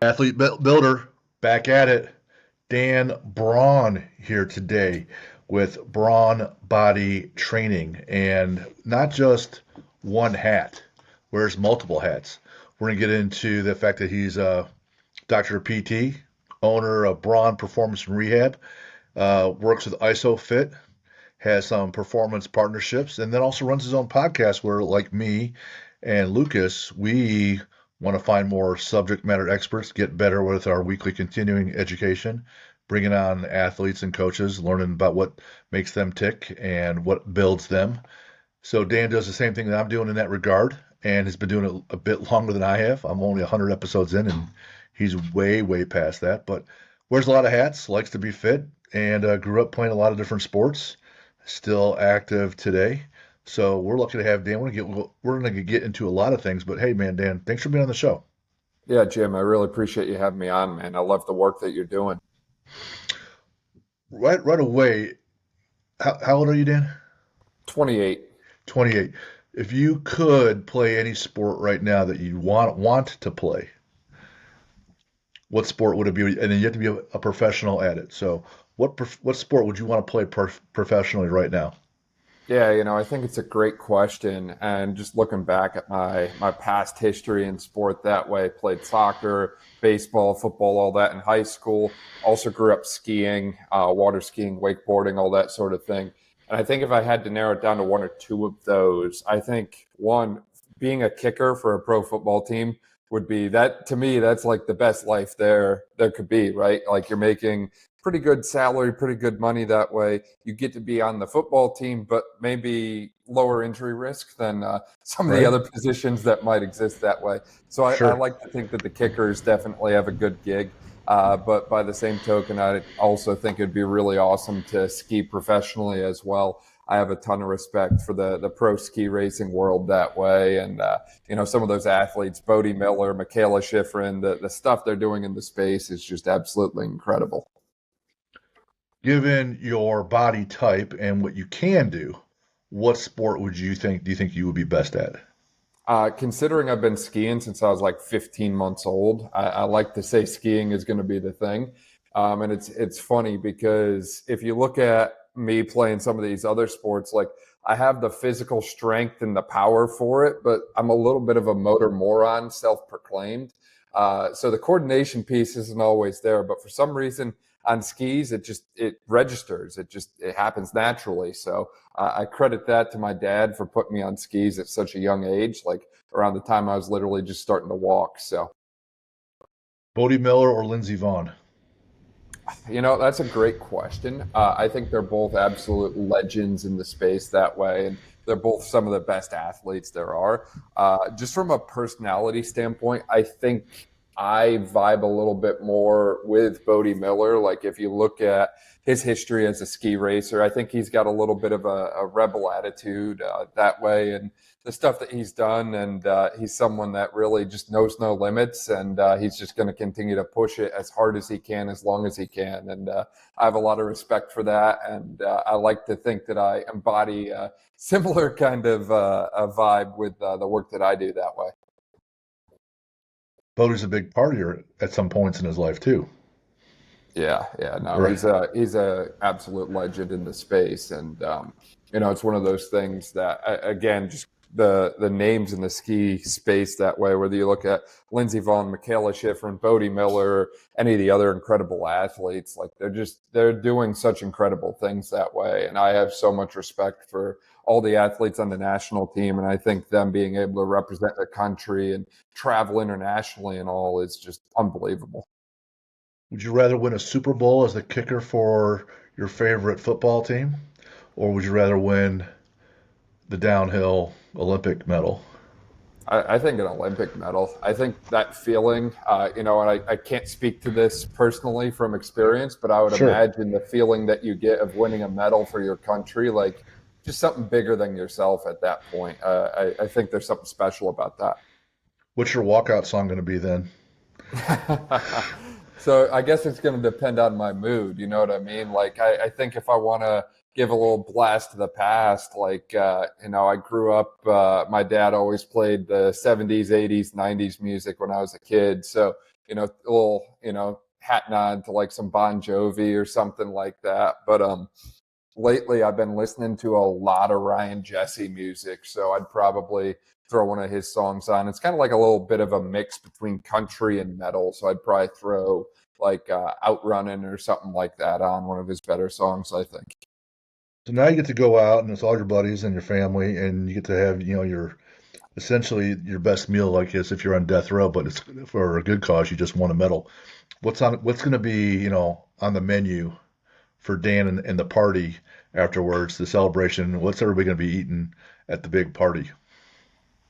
Athlete Builder, back at it. Dan Braun here today with Braun Body Training, and not just one hat, wears multiple hats. We're going to get into the fact that he's a Dr. PT, owner of Braun Performance and Rehab, works with 𝗦𝗀𝗏𝗶𝗹, has some performance partnerships, and then also runs his own podcast where, like me and Lucas, we want to find more subject matter experts, get better with our weekly continuing education, bringing on athletes and coaches, learning about what makes them tick and what builds them. So Dan does the same thing that I'm doing in that regard, and has been doing it a bit longer than I have. I'm only 100 episodes in, and he's way, way past that. But wears a lot of hats, likes to be fit, and grew up playing a lot of different sports. Still active today. So we're lucky to have Dan. We're gonna get into a lot of things, but hey, man, Dan, thanks for being on the show. Yeah, Jim, I really appreciate you having me on, man. I love the work that you're doing. Right away. How old are you, Dan? 28. 28. If you could play any sport right now that you want to play, what sport would it be? And then you have to be a professional at it. So what sport would you want to play professionally right now? Yeah, I think it's a great question. And just looking back at my past history in sport that way, played soccer, baseball, football, all that in high school. Also grew up skiing, water skiing, wakeboarding, all that sort of thing. And I think if I had to narrow it down to one or two of those, I think one, being a kicker for a pro football team would be that. To me, that's like the best life there could be, right? Like you're making pretty good salary, pretty good money that way. You get to be on the football team, but maybe lower injury risk than some of the Right? other positions that might exist that way. So I Sure. like to think that the kickers definitely have a good gig. But by the same token, I also think it'd be really awesome to ski professionally as well. I have a ton of respect for the pro ski racing world that way. And, some of those athletes, Bode Miller, 𝗍𝗶𝗶𝗃, the stuff they're doing in the space is just absolutely incredible. Given your body type and what you can do, what sport do you think you would be best at? Considering I've been skiing since I was like 15 months old, I like to say skiing is going to be the thing. And it's funny because if you look at me playing some of these other sports, like I have the physical strength and the power for it, but I'm a little bit of a motor moron, self-proclaimed. So the coordination piece isn't always there, but for some reason on skis, it registers. It happens naturally. So I credit that to my dad for putting me on skis at such a young age, like around the time I was literally just starting to walk. So, Bode Miller or Lindsey Vaughn? that's a great question. I think they're both absolute legends in the space that way. And they're both some of the best athletes there are. Just from a personality standpoint, I think I vibe a little bit more with Bode Miller. Like if you look at his history as a ski racer, I think he's got a little bit of a rebel attitude that way, and the stuff that he's done. And he's someone that really just knows no limits, and he's just going to continue to push it as hard as he can, as long as he can. And I have a lot of respect for that, and I like to think that I embody a similar kind of a vibe with the work that I do that way. Bode's a big partier at some points in his life too. Yeah, no, Right. he's a absolute legend in the space, and it's one of those things that again, just the names in the ski space that way. Whether you look at Lindsey Vonn, 𝗍𝗶𝗃 and Bode Miller, any of the other incredible athletes, like they're doing such incredible things that way, and I have so much respect for all the athletes on the national team, and I think them being able to represent the country and travel internationally and all is just unbelievable. Would you rather win a Super Bowl as the kicker for your favorite football team, or would you rather win the downhill Olympic medal? I think an Olympic medal. I think that feeling, and I can't speak to this personally from experience, but I would Sure. imagine the feeling that you get of winning a medal for your country, like just something bigger than yourself at that point. I think there's something special about that. What's your walkout song going to be then? So I guess it's going to depend on my mood. You know what I mean? Like I think if I want to give a little blast to the past, like I grew up. My dad always played the '70s, '80s, '90s music when I was a kid. So a little, hat nod to like some Bon Jovi or something like that. But lately I've been listening to a lot of Ryan Jesse music, so I'd probably throw one of his songs on. It's kind of like a little bit of a mix between country and metal, so I'd probably throw like Outrunning or something like that on, one of his better songs, I think. So now you get to go out and it's all your buddies and your family, and you get to have, your essentially your best meal, like as if you're on death row, but it's for a good cause. You just won a medal. What's going to be, on the menu for Dan and the party afterwards, the celebration? What's everybody going to be eating at the big party?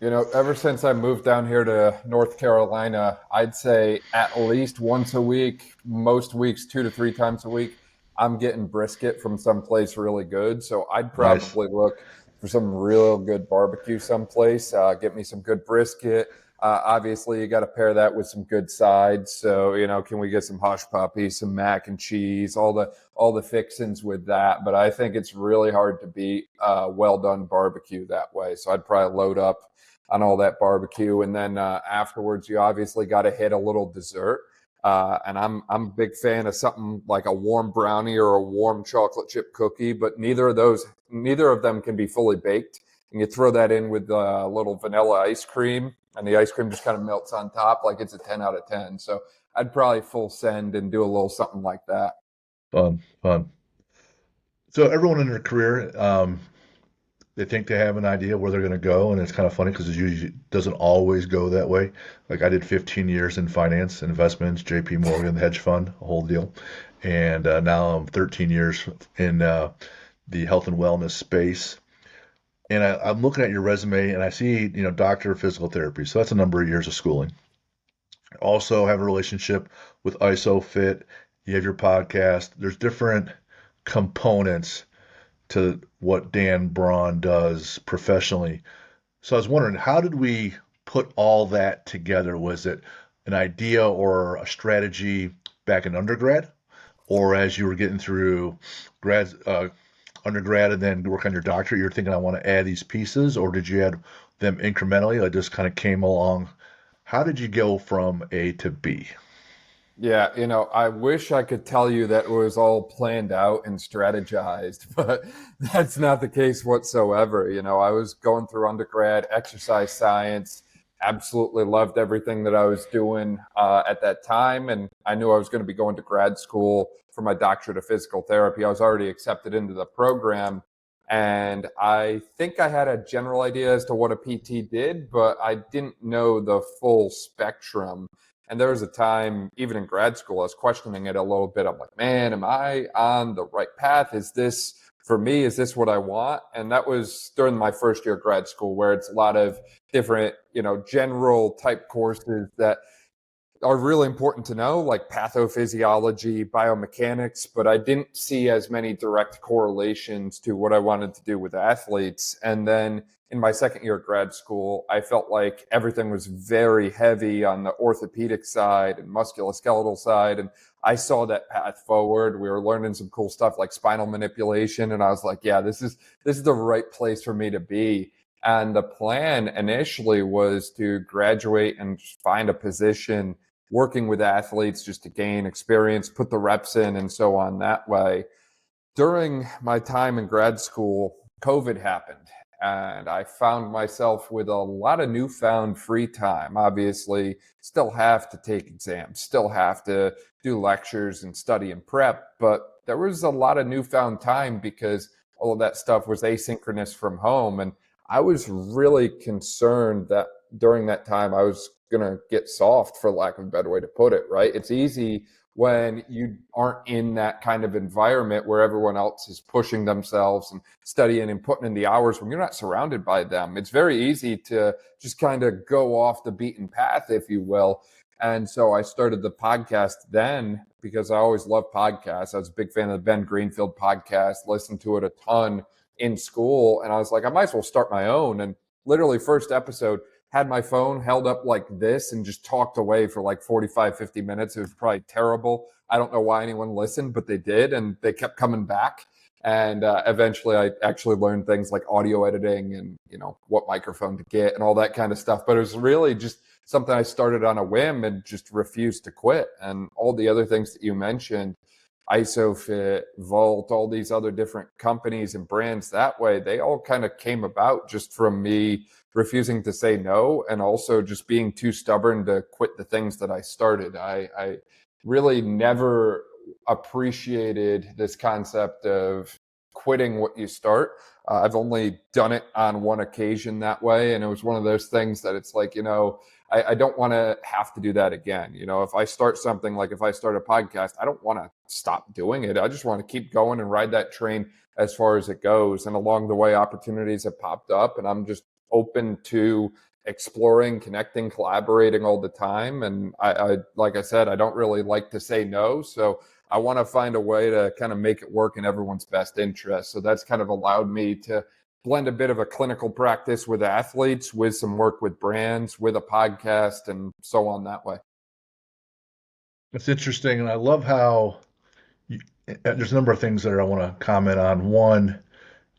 Ever since I moved down here to North Carolina, I'd say at least once a week, most weeks 2 to 3 times a week, I'm getting brisket from someplace really good. So I'd Nice. probably look for some real good barbecue someplace. Get me some good brisket. Obviously, you got to pair that with some good sides. So can we get some hush puppies, some mac and cheese, all the fixings with that? But I think it's really hard to beat well done barbecue that way. So I'd probably load up on all that barbecue, and then afterwards, you obviously got to hit a little dessert. And I'm a big fan of something like a warm brownie or a warm chocolate chip cookie, but neither of them can be fully baked. And you throw that in with a little vanilla ice cream, and the ice cream just kind of melts on top like it's a 10 out of 10. So I'd probably full send and do a little something like that. Fun, fun. So everyone in their career, they think they have an idea where they're going to go, and it's kind of funny because it usually doesn't always go that way. Like I did 15 years in finance, investments, J.P. Morgan, hedge fund, a whole deal, and now I'm 13 years in the health and wellness space. And I'm looking at your resume, and I see, doctor of physical therapy. So that's a number of years of schooling. Also have a relationship with 𝗦𝗏. You have your podcast. There's different components to what Dan Braun does professionally. So I was wondering, how did we put all that together? Was it an idea or a strategy back in undergrad, or as you were getting through undergrad and then work on your doctorate, you're thinking, I want to add these pieces, or did you add them incrementally? Like just kind of came along. How did you go from A to B? Yeah, I wish I could tell you that it was all planned out and strategized, but that's not the case whatsoever. I was going through undergrad, exercise science, absolutely loved everything that I was doing at that time. And I knew I was going to be going to grad school for my doctorate of physical therapy. I was already accepted into the program. And I think I had a general idea as to what a PT did, but I didn't know the full spectrum. And there was a time, even in grad school, I was questioning it a little bit. I'm like, man, am I on the right path? Is this for me? Is this what I want? And that was during my first year of grad school, where it's a lot of different, general type courses that are really important to know, like pathophysiology, biomechanics, but I didn't see as many direct correlations to what I wanted to do with athletes. And then in my second year of grad school, I felt like everything was very heavy on the orthopedic side and musculoskeletal side. And I saw that path forward. We were learning some cool stuff like spinal manipulation. And I was like, yeah, this is the right place for me to be. And the plan initially was to graduate and find a position working with athletes just to gain experience, put the reps in, and so on that way. During my time in grad school, COVID happened, and I found myself with a lot of newfound free time. Obviously, still have to take exams, still have to do lectures and study and prep, but there was a lot of newfound time because all of that stuff was asynchronous from home. And I was really concerned that during that time I was going to get soft, for lack of a better way to put it, right? It's easy when you aren't in that kind of environment where everyone else is pushing themselves and studying and putting in the hours when you're not surrounded by them. It's very easy to just kind of go off the beaten path, if you will. And so I started the podcast then because I always loved podcasts. I was a big fan of the Ben Greenfield podcast, listened to it a ton in school. And I was like, I might as well start my own. And literally first episode, had my phone held up like this and just talked away for like 45, 50 minutes. It was probably terrible. I don't know why anyone listened, but they did. And they kept coming back. And eventually I actually learned things like audio editing and, what microphone to get and all that kind of stuff. But it was really just something I started on a whim and just refused to quit. And all the other things that you mentioned, 𝗦𝗏, Vault, all these other different companies and brands that way, they all kind of came about just from me refusing to say no, and also just being too stubborn to quit the things that I started. I really never appreciated this concept of quitting what you start. I've only done it on one occasion that way, and it was one of those things that it's like, I don't want to have to do that again. If I start something, like if I start a podcast, I don't want to stop doing it. I just want to keep going and ride that train as far as it goes. And along the way, opportunities have popped up, and I'm just open to exploring, connecting, collaborating all the time. And I like I said, I don't really like to say no. So I want to find a way to kind of make it work in everyone's best interest. So that's kind of allowed me to blend a bit of a clinical practice with athletes, with some work with brands, with a podcast, and so on that way. It's interesting. And I love how there's a number of things that I want to comment on. One,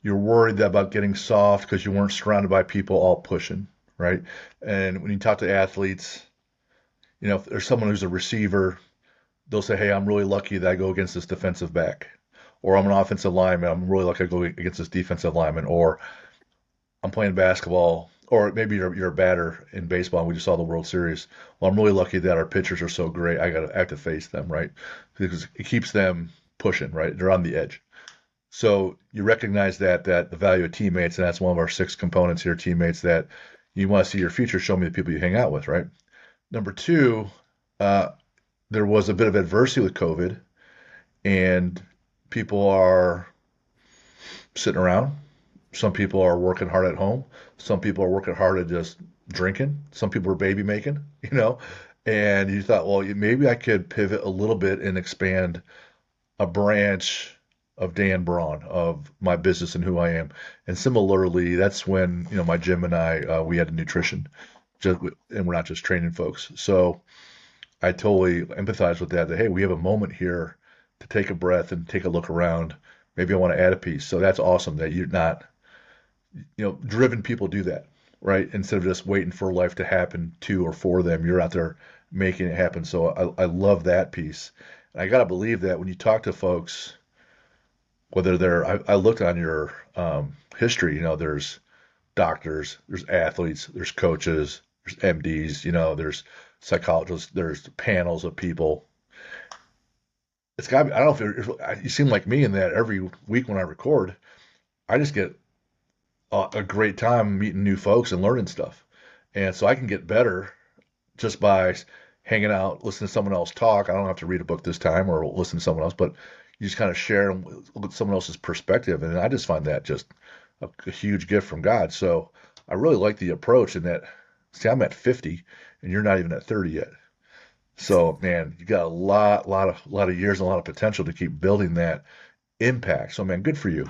you're worried about getting soft because you weren't surrounded by people all pushing, right? And when you talk to athletes, if there's someone who's a receiver, they'll say, hey, I'm really lucky that I go against this defensive back. Or I'm an offensive lineman, I'm really lucky I go against this defensive lineman. Or I'm playing basketball, or maybe you're a batter in baseball, and we just saw the World Series. Well, I'm really lucky that our pitchers are so great, I have to face them, right? Because it keeps them pushing, right? They're on the edge. So you recognize that the value of teammates, and that's one of our 6 components here, teammates, that you want to see your future, show me the people you hang out with, right? Number 2, there was a bit of adversity with COVID, and people are sitting around. Some people are working hard at home. Some people are working hard at just drinking. Some people are baby making, and you thought, well, maybe I could pivot a little bit and expand a branch of Dan Braun, of my business and who I am. And similarly, that's when, my gym and I, we had a nutrition, and we're not just training folks. So I totally empathize with that, hey, we have a moment here to take a breath and take a look around. Maybe I want to add a piece. So that's awesome that you're not, driven people do that, right? Instead of just waiting for life to happen to or for them, you're out there making it happen. So I love that piece. And I got to believe that when you talk to folks, whether I looked on your history, there's doctors, there's athletes, there's coaches, there's MDs, there's psychologists, there's panels of people. It's got to be, I don't know if you seem like me in that every week when I record, I just get a great time meeting new folks and learning stuff. And so I can get better just by hanging out, listening to someone else talk. I don't have to read a book this time or listen to someone else, but you just kind of share with someone else's perspective. And I just find that just a huge gift from God. So I really like the approach in that, see, I'm at 50 and you're not even at 30 yet. So, man, you got a lot of years and a lot of potential to keep building that impact. So, man, good for you.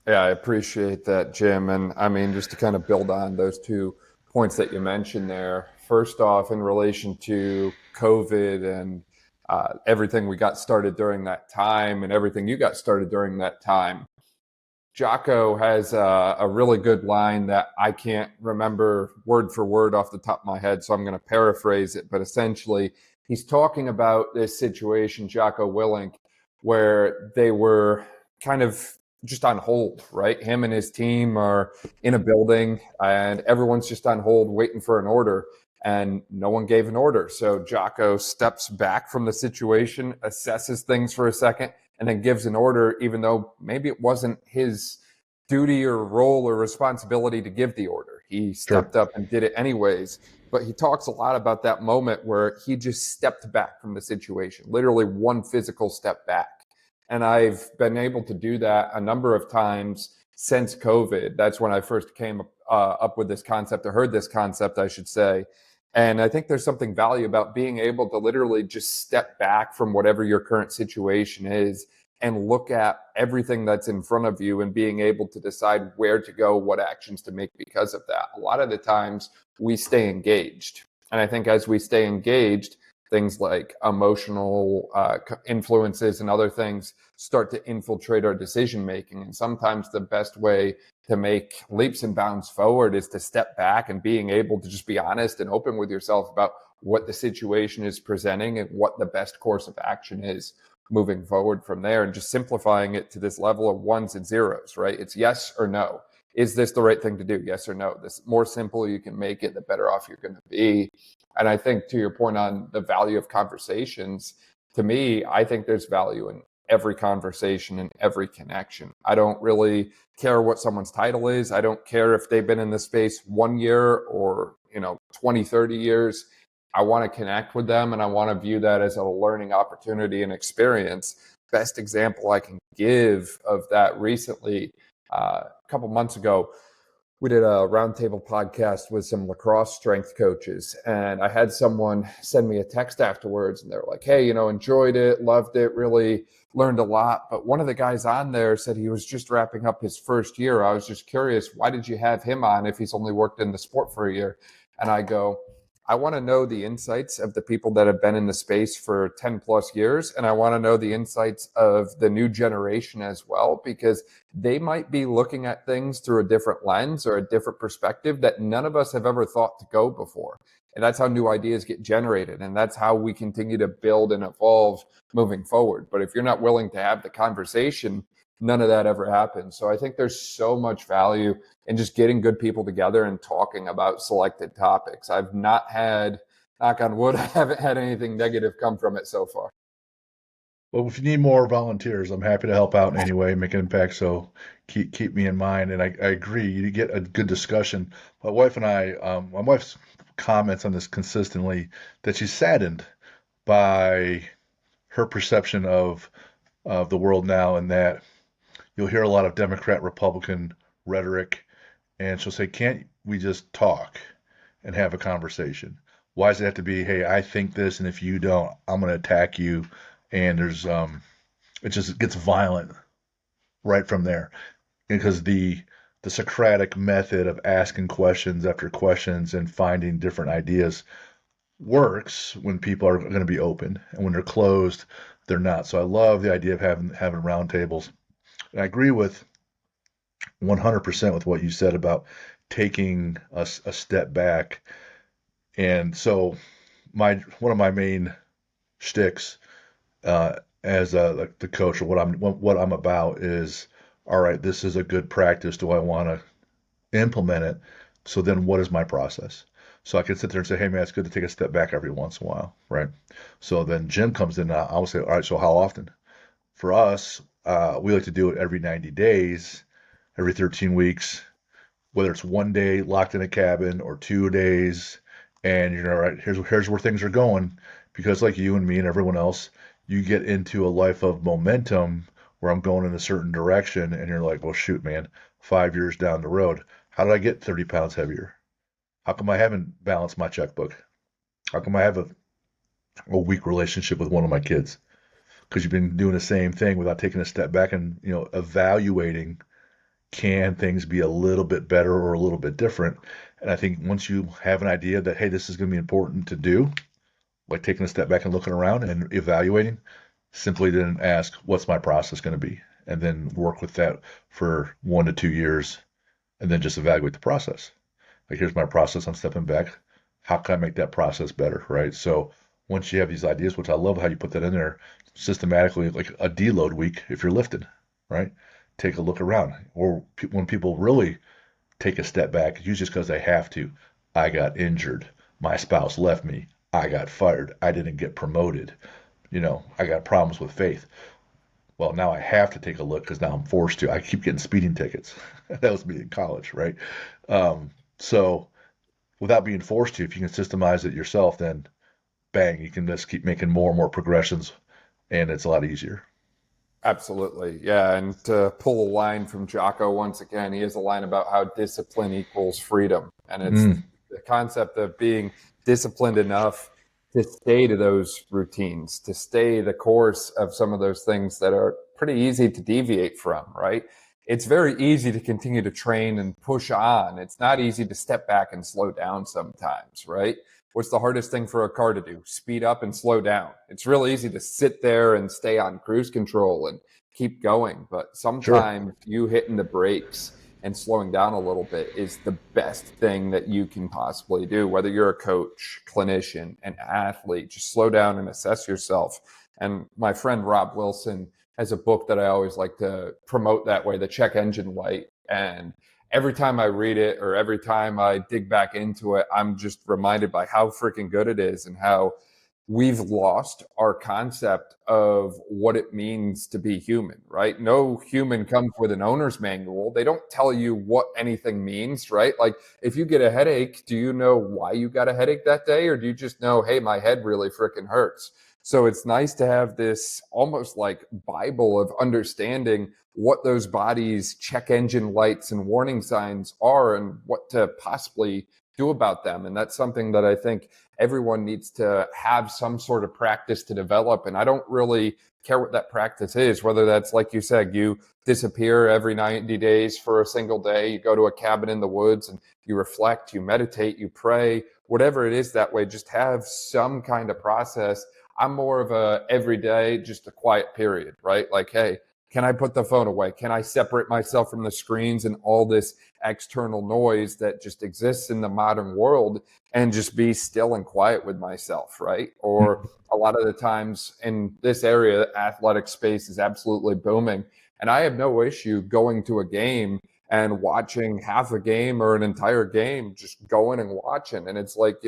Yeah, I appreciate that, Jim. And I mean, just to kind of build on those 2 points that you mentioned there. First off, in relation to COVID and everything we got started during that time and everything you got started during that time, Jocko has a really good line that I can't remember word for word off the top of my head, so I'm going to paraphrase it. But essentially, he's talking about this situation, 𝗬𝗏, where they were kind of just on hold, right? Him and his team are in a building, and everyone's just on hold waiting for an order, and no one gave an order. So Jocko steps back from the situation, assesses things for a second, and then gives an order, even though maybe it wasn't his duty or role or responsibility to give the order. He stepped up and did it anyways. But he talks a lot about that moment where he just stepped back from the situation, literally one physical step back. And I've been able to do that a number of times since COVID. That's when I first came up with this concept, or heard this concept, I should say. And I think there's something value about being able to literally just step back from whatever your current situation is and look at everything that's in front of you and being able to decide where to go, what actions to make because of that. A lot of the times we stay engaged. And I think as we stay engaged, things like emotional influences and other things start to infiltrate our decision making. And sometimes the best way to make leaps and bounds forward is to step back and being able to just be honest and open with yourself about what the situation is presenting and what the best course of action is moving forward from there, and just simplifying it to this level of ones and zeros, right? It's yes or no. Is this the right thing to do? Yes or no. The more simple you can make it, the better off you're going to be. And I think, to your point on the value of conversations, to me, I think there's value in every conversation and every connection. I don't really care what someone's title is. I don't care if they've been in the space 1 year or 20, 30 years. I want to connect with them, and I want to view that as a learning opportunity and experience. Best example I can give of that recently, a couple months ago, we did a roundtable podcast with some lacrosse strength coaches, and I had someone send me a text afterwards, and they were like, hey, enjoyed it, loved it, really learned a lot. But one of the guys on there said he was just wrapping up his first year. I was just curious, why did you have him on if he's only worked in the sport for a year? And I go, I want to know the insights of the people that have been in the space for 10 plus years. And I want to know the insights of the new generation as well, because they might be looking at things through a different lens or a different perspective that none of us have ever thought to go before. And that's how new ideas get generated. And that's how we continue to build and evolve moving forward. But if you're not willing to have the conversation, none of that ever happens. So I think there's so much value in just getting good people together and talking about selected topics. I've not had, knock on wood, I haven't had anything negative come from it so far. Well, if you need more volunteers, I'm happy to help out in any way, make an impact. So keep me in mind. And I agree, you get a good discussion. My wife and I, my wife's comments on this consistently, that she's saddened by her perception of the world now, and that you'll hear a lot of Democrat, Republican rhetoric, and she'll say, can't we just talk and have a conversation? Why does it have to be, hey, I think this, and if you don't, I'm going to attack you? And there's, it just gets violent right from there. Because the Socratic method of asking questions after questions and finding different ideas works when people are going to be open, and when they're closed, they're not. So I love the idea of having roundtables. And I agree with 100% with what you said about taking a step back. And so one of my main shticks as like the coach, or what I'm about is, all right, this is a good practice. Do I want to implement it? So then what is my process? So I can sit there and say, hey man, it's good to take a step back every once in a while, right? So then Jim comes in, and I'll say, all right, so how often? For us, we like to do it every 90 days, every 13 weeks, whether it's 1 day locked in a cabin or 2 days. And all right, here's where things are going. Because like you and me and everyone else, you get into a life of momentum where I'm going in a certain direction, and you're like, well, shoot, man, 5 years down the road, how did I get 30 pounds heavier? How come I haven't balanced my checkbook? How come I have a weak relationship with one of my kids? Because you've been doing the same thing without taking a step back and evaluating, can things be a little bit better or a little bit different? And I think once you have an idea that, hey, this is going to be important to do, like taking a step back and looking around and evaluating, simply then ask, what's my process going to be? And then work with that for 1 to 2 years, and then just evaluate the process. Like, here's my process, I'm stepping back. How can I make that process better, right? So once you have these ideas, which I love how you put that in there, systematically, like a deload week if you're lifting, right? Take a look around. Or when people really take a step back, it's usually because they have to. I got injured. My spouse left me. I got fired. I didn't get promoted. I got problems with faith. Well, now I have to take a look because now I'm forced to. I keep getting speeding tickets. That was me in college, right? So without being forced to, if you can systemize it yourself, then bang, you can just keep making more and more progressions, and it's a lot easier. Absolutely. Yeah. And to pull a line from Jocko once again, he has a line about how discipline equals freedom. And it's the concept of being disciplined enough to stay to those routines, to stay the course of some of those things that are pretty easy to deviate from, right? it's very easy to continue to train and push on. It's not easy to step back and slow down sometimes, right? What's the hardest thing for a car to do? Speed up and slow down. It's real easy to sit there and stay on cruise control and keep going. But Sure. sometimes you hitting the brakes and slowing down a little bit is the best thing that you can possibly do. Whether you're a coach, clinician, an athlete, just slow down and assess yourself. And my friend Rob Wilson has a book that I always like to promote that way, the Check Engine Light. And every time I read it or every time I dig back into it, I'm just reminded by how freaking good it is and how we've lost our concept of what it means to be human, right? No human comes with an owner's manual. They don't tell you what anything means, right? Like if you get a headache, do you know why you got a headache that day? Or do you just know, hey, my head really freaking hurts? So it's nice to have this almost like Bible of understanding what those bodies' check engine lights and warning signs are and what to possibly do about them. And that's something that I think everyone needs to have some sort of practice to develop. And I don't really care what that practice is, whether that's, like you said, you disappear every 90 days for a single day, you go to a cabin in the woods and you reflect, you meditate, you pray, whatever it is that way, just have some kind of process. I'm more of a everyday, just a quiet period, right? Like, hey, can I put the phone away? Can I separate myself from the screens and all this external noise that just exists in the modern world and just be still and quiet with myself, right? Or a lot of the times in this area, athletic space is absolutely booming. And I have no issue going to a game and watching half a game or an entire game, just going and watching. And it's like,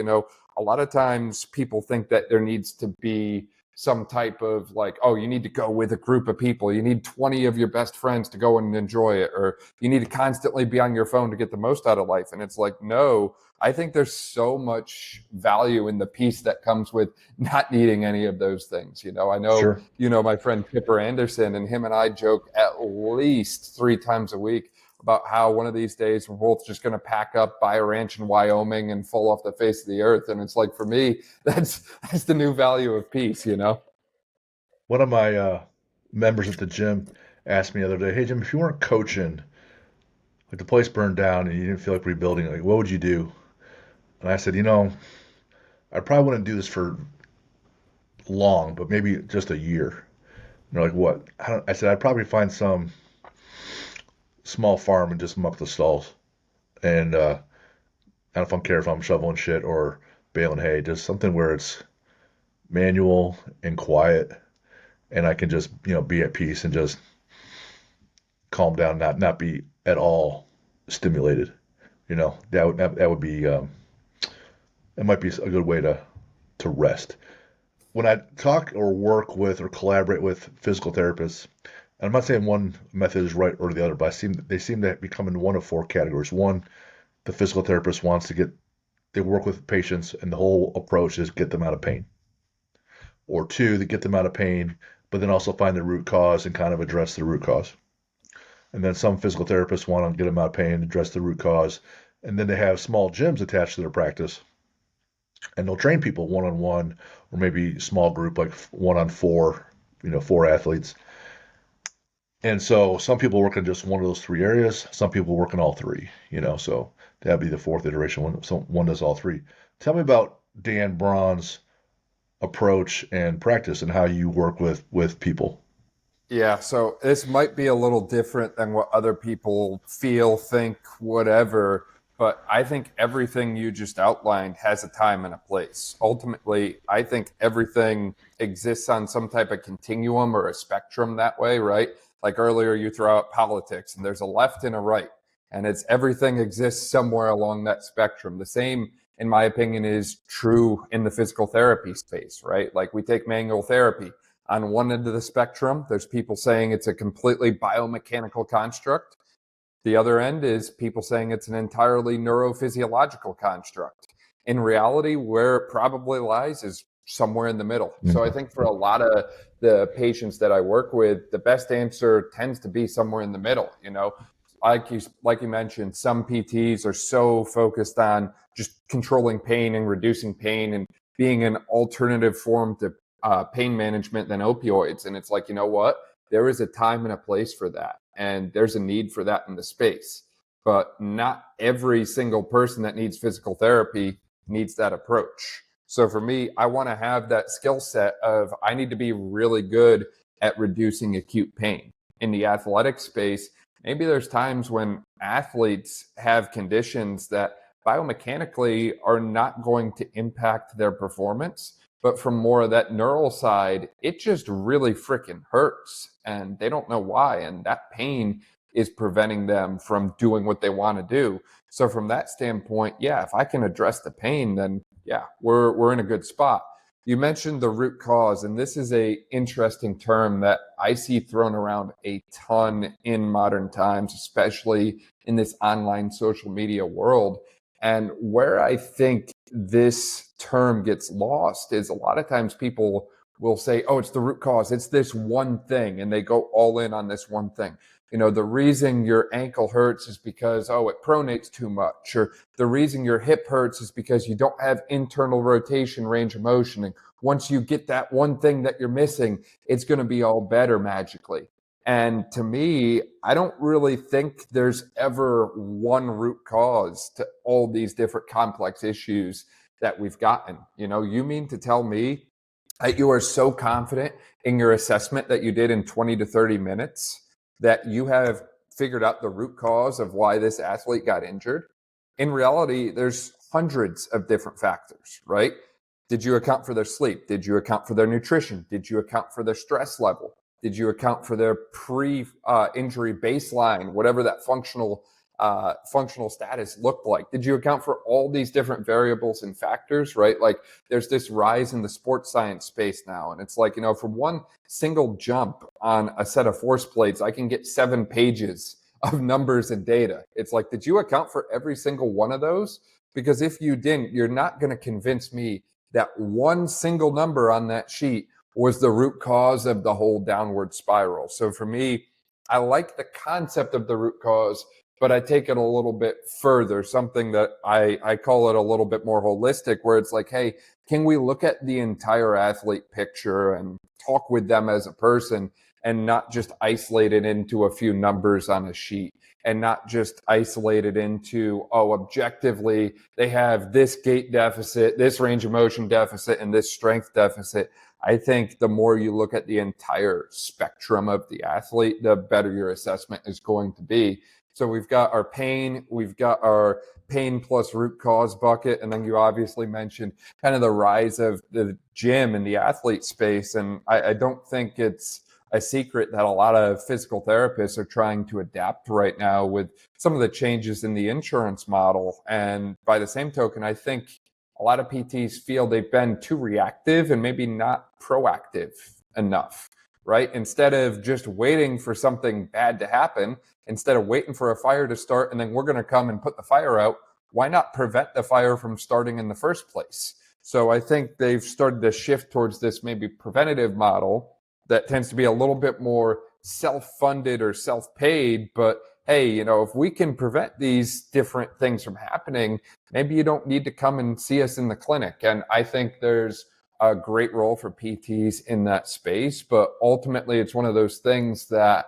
a lot of times people think that there needs to be some type of like, oh, you need to go with a group of people. You need 20 of your best friends to go and enjoy it. Or you need to constantly be on your phone to get the most out of life. And it's like, no, I think there's so much value in the peace that comes with not needing any of those things. I know, Sure. My friend Kipper Anderson, and him and I joke at least 3 times a week about how one of these days we're both just going to pack up, buy a ranch in Wyoming and fall off the face of the earth. And it's like, for me, that's the new value of peace, One of my members at the gym asked me the other day, "Hey Jim, if you weren't coaching, like the place burned down and you didn't feel like rebuilding, like what would you do?" And I said, I probably wouldn't do this for long, but maybe just a year. And they're like, "What?" I said, "I'd probably find some small farm and just muck the stalls. And I don't care if I'm shoveling shit or baling hay, just something where it's manual and quiet, and I can just be at peace and just calm down, not be at all stimulated. That would be it might be a good way to rest. When I talk or work with or collaborate with physical therapists, and I'm not saying one method is right or the other, but they seem to become in one of 4 categories. One, the physical therapist wants to they work with patients, and the whole approach is get them out of pain. Or 2, they get them out of pain, but then also find the root cause and kind of address the root cause. And then some physical therapists want to get them out of pain, address the root cause, and then they have small gyms attached to their practice, and they'll train people one-on-one, or maybe small group, like 1-on-4, 4 athletes. And so some people work in just one of those 3 areas. Some people work in all 3, so that'd be the 4th iteration. One does all 3. Tell me about Dan Braun's approach and practice and how you work with people. Yeah, so this might be a little different than what other people feel, think, whatever, but I think everything you just outlined has a time and a place. Ultimately, I think everything exists on some type of continuum or a spectrum that way, right? Like earlier, you throw out politics, and there's a left and a right, and everything exists somewhere along that spectrum. The same, in my opinion, is true in the physical therapy space, right? Like we take manual therapy. On one end of the spectrum, there's people saying it's a completely biomechanical construct. The other end is people saying it's an entirely neurophysiological construct. In reality, where it probably lies is somewhere in the middle. So I think for a lot of the patients that I work with, the best answer tends to be somewhere in the middle. Like you mentioned, some PTs are so focused on just controlling pain and reducing pain and being an alternative form to pain management than opioids. And it's like, you know what? there is a time and a place for that. And there's a need for that in the space. But not every single person that needs physical therapy needs that approach. So for me, I want to have that skill set of I need to be really good at reducing acute pain. In the athletic space, maybe there's times when athletes have conditions that biomechanically are not going to impact their performance. But from more of that neural side, it just really freaking hurts and they don't know why. And that pain is preventing them from doing what they want to do. So from that standpoint, yeah, if I can address the pain, then yeah, we're in a good spot. You mentioned the root cause, and this is a interesting term that I see thrown around a ton in modern times, especially in this online social media world. And where I think this term gets lost is a lot of times people will say, oh, it's the root cause. It's this one thing. And they go all in on this one thing. You know, the reason your ankle hurts is because, oh, it pronates too much. Or the reason your hip hurts is because you don't have internal rotation range of motion. And once you get that one thing that you're missing, it's going to be all better magically. And to me, I don't really think there's ever one root cause to all these different complex issues that we've gotten. You know, you mean to tell me that you are so confident in your assessment that you did in 20 to 30 minutes that you have figured out the root cause of why this athlete got injured? In reality, there's hundreds of different factors, right? Did you account for their sleep? Did you account for their nutrition? Did you account for their stress level? Did you account for their pre-injury baseline, whatever that functional status looked like? Did you account for all these different variables and factors, right? Like there's this rise in the sports science space now. And it's like, you know, from one single jump on a set of force plates, I can get 7 pages of numbers and data. It's like, did you account for every single one of those? Because if you didn't, you're not going to convince me that one single number on that sheet was the root cause of the whole downward spiral. So for me, I like the concept of the root cause, but I take it a little bit further, something that I call it a little bit more holistic, where it's like, hey, can we look at the entire athlete picture and talk with them as a person and not just isolate it into a few numbers on a sheet and not just isolate it into, oh, objectively, they have this gait deficit, this range of motion deficit, and this strength deficit. I think the more you look at the entire spectrum of the athlete, the better your assessment is going to be. So we've got our pain, we've got our pain plus root cause bucket, and then you obviously mentioned kind of the rise of the gym and the athlete space. And I don't think it's a secret that a lot of physical therapists are trying to adapt right now with some of the changes in the insurance model. And by the same token, I think a lot of PTs feel they've been too reactive and maybe not proactive enough, right? Instead of just waiting for something bad to happen, instead of waiting for a fire to start and then we're going to come and put the fire out, why not prevent the fire from starting in the first place? So I think they've started to shift towards this maybe preventative model that tends to be a little bit more self-funded or self-paid. But hey, you know, if we can prevent these different things from happening, maybe you don't need to come and see us in the clinic. And I think there's a great role for PTs in that space. But ultimately, it's one of those things that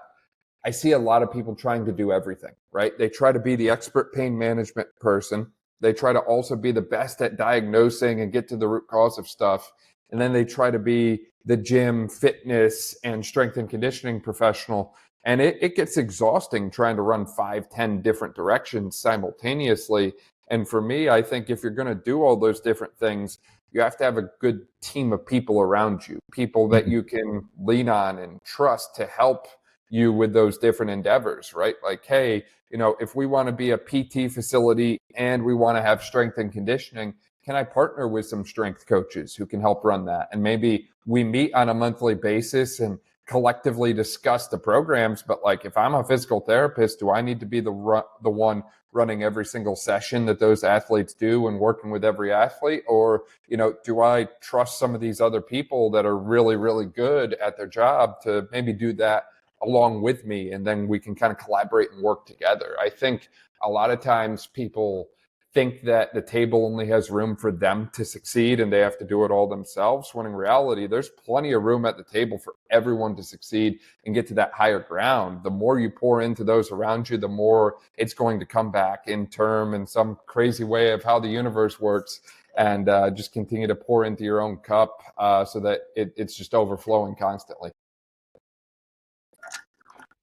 I see a lot of people trying to do everything, right? They try to be the expert pain management person. They try to also be the best at diagnosing and get to the root cause of stuff. And then they try to be the gym, fitness, and strength and conditioning professional. And it gets exhausting trying to run 5, 10 different directions simultaneously. And for me, I think if you're going to do all those different things, you have to have a good team of people around you, people that you can lean on and trust to help you with those different endeavors, right? Like, hey, you know, if we want to be a PT facility and we want to have strength and conditioning, can I partner with some strength coaches who can help run that? And maybe we meet on a monthly basis and collectively discuss the programs. But like, if I'm a physical therapist, do I need to be the one running every single session that those athletes do and working with every athlete? Or, you know, do I trust some of these other people that are really, really good at their job to maybe do that along with me? And then we can kind of collaborate and work together. I think a lot of times people think that the table only has room for them to succeed and they have to do it all themselves, when in reality, there's plenty of room at the table for everyone to succeed and get to that higher ground. The more you pour into those around you, the more it's going to come back in term in some crazy way of how the universe works, and just continue to pour into your own cup so that it's just overflowing constantly.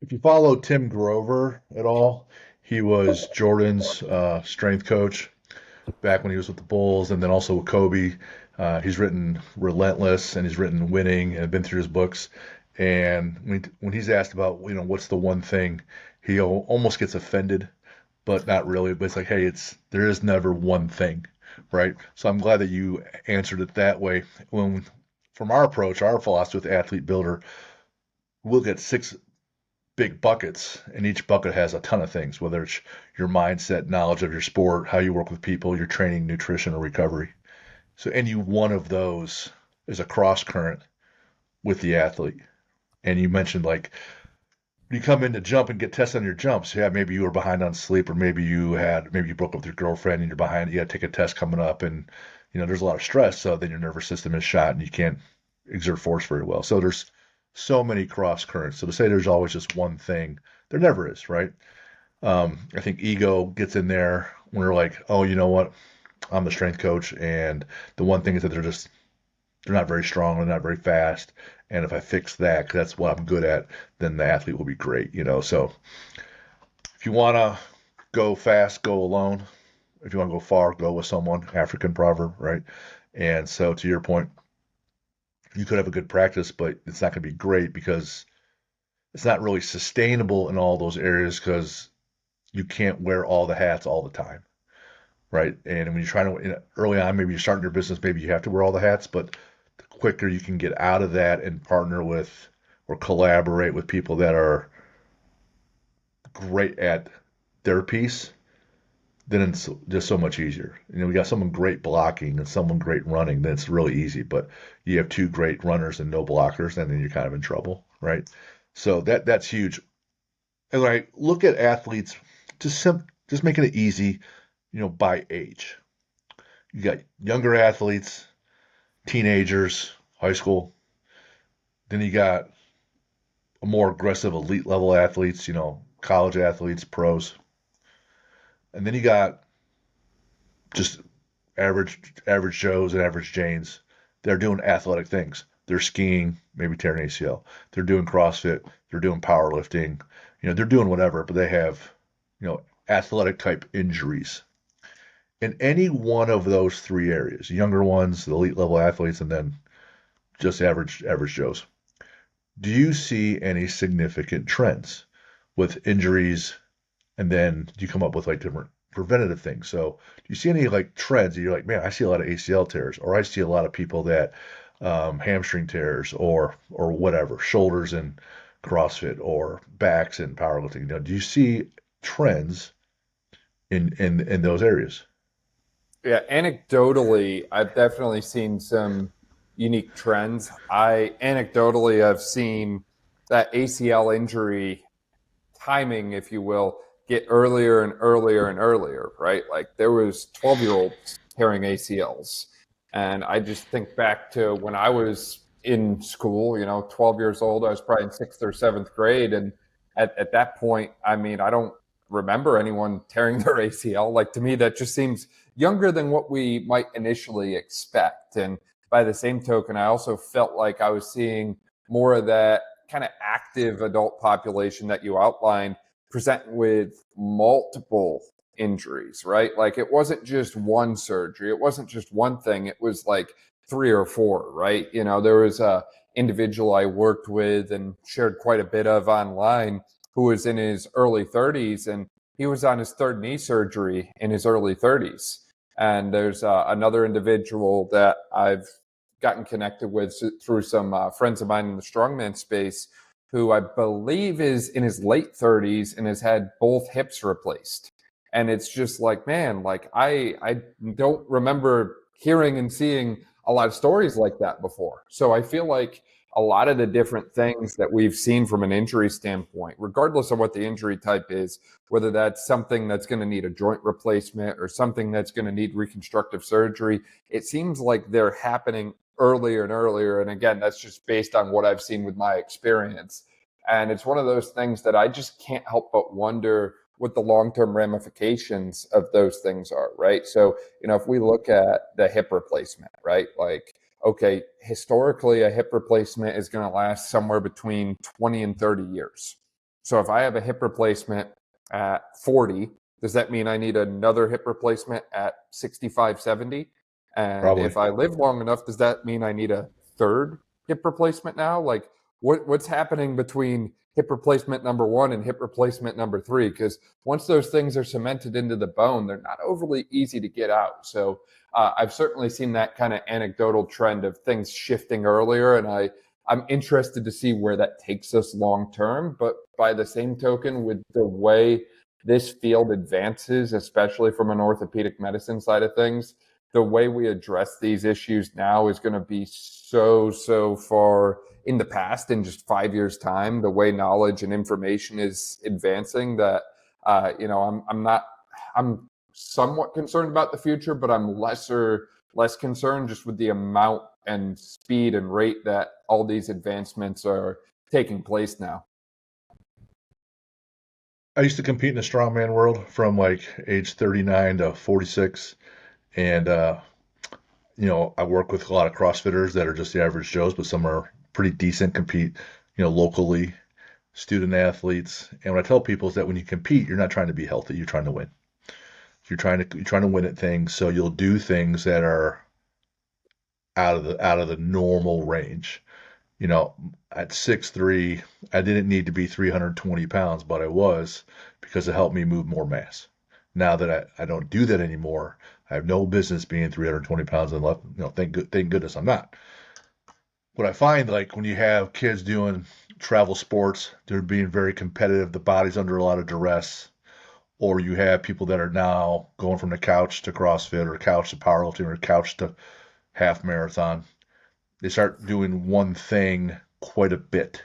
If you follow Tim Grover at all, he was Jordan's strength coach back when he was with the Bulls, and then also with Kobe. He's written Relentless, and he's written Winning, and been through his books. And when he's asked about, what's the one thing, he almost gets offended, but not really. But it's like, hey, there is never one thing, right? So I'm glad that you answered it that way. From our approach, our philosophy with Athlete Builder, we'll get 6 big buckets, and each bucket has a ton of things, whether it's your mindset, knowledge of your sport, how you work with people, your training, nutrition, or recovery. So any one of those is a cross current with the athlete. And you mentioned, like, you come in to jump and get tested on your jumps. Yeah, maybe you were behind on sleep, or maybe you broke up with your girlfriend and you're behind. You got to take a test coming up, and there's a lot of stress. So then your nervous system is shot and you can't exert force very well. So there's so many cross currents. So to say there's always just one thing, there never is, right? I think ego gets in there when we're like, oh, you know what? I'm the strength coach, and the one thing is that they're not very strong, they're not very fast. And if I fix that, 'cause that's what I'm good at, then the athlete will be great, So if you want to go fast, go alone. If you want to go far, go with someone. African proverb, right? And so to your point, you could have a good practice, but it's not going to be great because it's not really sustainable in all those areas, because you can't wear all the hats all the time, right? And when you're trying to, early on, maybe you're starting your business, maybe you have to wear all the hats, but the quicker you can get out of that and partner with or collaborate with people that are great at their piece, then it's just so much easier. We got someone great blocking and someone great running, then it's really easy. But you have 2 great runners and no blockers, and then you're kind of in trouble, right? So that's huge. And when I look at athletes, just making it easy, by age. You got younger athletes, teenagers, high school. Then you got a more aggressive elite level athletes, college athletes, pros. And then you got just average Joes and average Janes. They're doing athletic things. They're skiing, maybe tearing ACL. They're doing CrossFit. They're doing powerlifting. They're doing whatever, but they have, athletic type injuries. In any one of those 3 areas, younger ones, the elite level athletes, and then just average Joes, do you see any significant trends with injuries? And then you come up with like different preventative things. So do you see any like trends that you're like, man, I see a lot of ACL tears, or I see a lot of people that hamstring tears, or whatever, shoulders in CrossFit, or backs in powerlifting? Do you see trends in those areas? Yeah, anecdotally, I've definitely seen some unique trends. I anecdotally have seen that ACL injury timing, if you will, get earlier and earlier and earlier, right? Like there was 12-year-olds tearing ACLs. And I just think back to when I was in school, 12 years old, I was probably in 6th or 7th grade. And at that point, I mean, I don't remember anyone tearing their ACL. Like to me, that just seems younger than what we might initially expect. And by the same token, I also felt like I was seeing more of that kind of active adult population that you outlined present with multiple injuries, right? Like it wasn't just one surgery. It wasn't just one thing. It was like 3 or 4, right? There was a individual I worked with and shared quite a bit of online who was in his early 30s, and he was on his 3rd knee surgery in his early 30s. And there's another individual that I've gotten connected with through some friends of mine in the strongman space, who I believe is in his late 30s and has had both hips replaced. And it's just like, man, like I don't remember hearing and seeing a lot of stories like that before. So I feel like a lot of the different things that we've seen from an injury standpoint, regardless of what the injury type is, whether that's something that's going to need a joint replacement or something that's going to need reconstructive surgery, it seems like they're happening earlier and earlier. And again, that's just based on what I've seen with my experience. And it's one of those things that I just can't help but wonder what the long-term ramifications of those things are, right? So, if we look at the hip replacement, right? Like, okay, historically, a hip replacement is going to last somewhere between 20 and 30 years. So if I have a hip replacement at 40, does that mean I need another hip replacement at 65, 70? And Probably. if I live long enough, does that mean I need a third hip replacement now? Like, what's happening between hip replacement number 1 and hip replacement number 3? Because once those things are cemented into the bone, they're not overly easy to get out. So I've certainly seen that kind of anecdotal trend of things shifting earlier, and I'm interested to see where that takes us long term. But by the same token, with the way this field advances, especially from an orthopedic medicine side of things, the way we address these issues now is going to be so far in the past in just 5 years' time. The way knowledge and information is advancing, that I'm somewhat concerned about the future, but I'm less concerned just with the amount and speed and rate that all these advancements are taking place now. I used to compete in the strongman world from like age 39 to 46. And, I work with a lot of CrossFitters that are just the average Joes, but some are pretty decent, compete, locally, student athletes. And what I tell people is that when you compete, you're not trying to be healthy, you're trying to win. You're trying to win at things, so you'll do things that are out of the normal range. At 6'3", I didn't need to be 320 pounds, but I was, because it helped me move more mass. Now that I don't do that anymore, I have no business being 320 pounds and left. Thank goodness I'm not. What I find, like when you have kids doing travel sports, they're being very competitive. The body's under a lot of duress. Or you have people that are now going from the couch to CrossFit, or couch to powerlifting, or couch to half marathon. They start doing one thing quite a bit,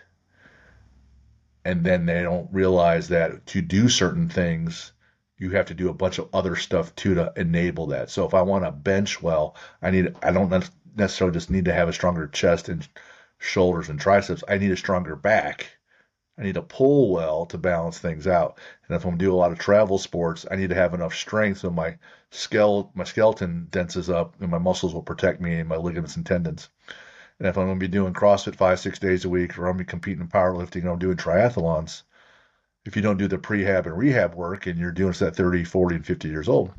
and then they don't realize that to do certain things, you have to do a bunch of other stuff too to enable that. So if I want to bench well, I don't necessarily just need to have a stronger chest and shoulders and triceps. I need a stronger back. I need to pull well to balance things out. And if I'm doing a lot of travel sports, I need to have enough strength so my skeleton denses up and my muscles will protect me, and my ligaments and tendons. And if I'm going to be doing CrossFit 5-6 days a week, or I'm going to be competing in powerlifting, or I'm doing triathlons, if you don't do the prehab and rehab work, and you're doing this at 30, 40, and 50 years old.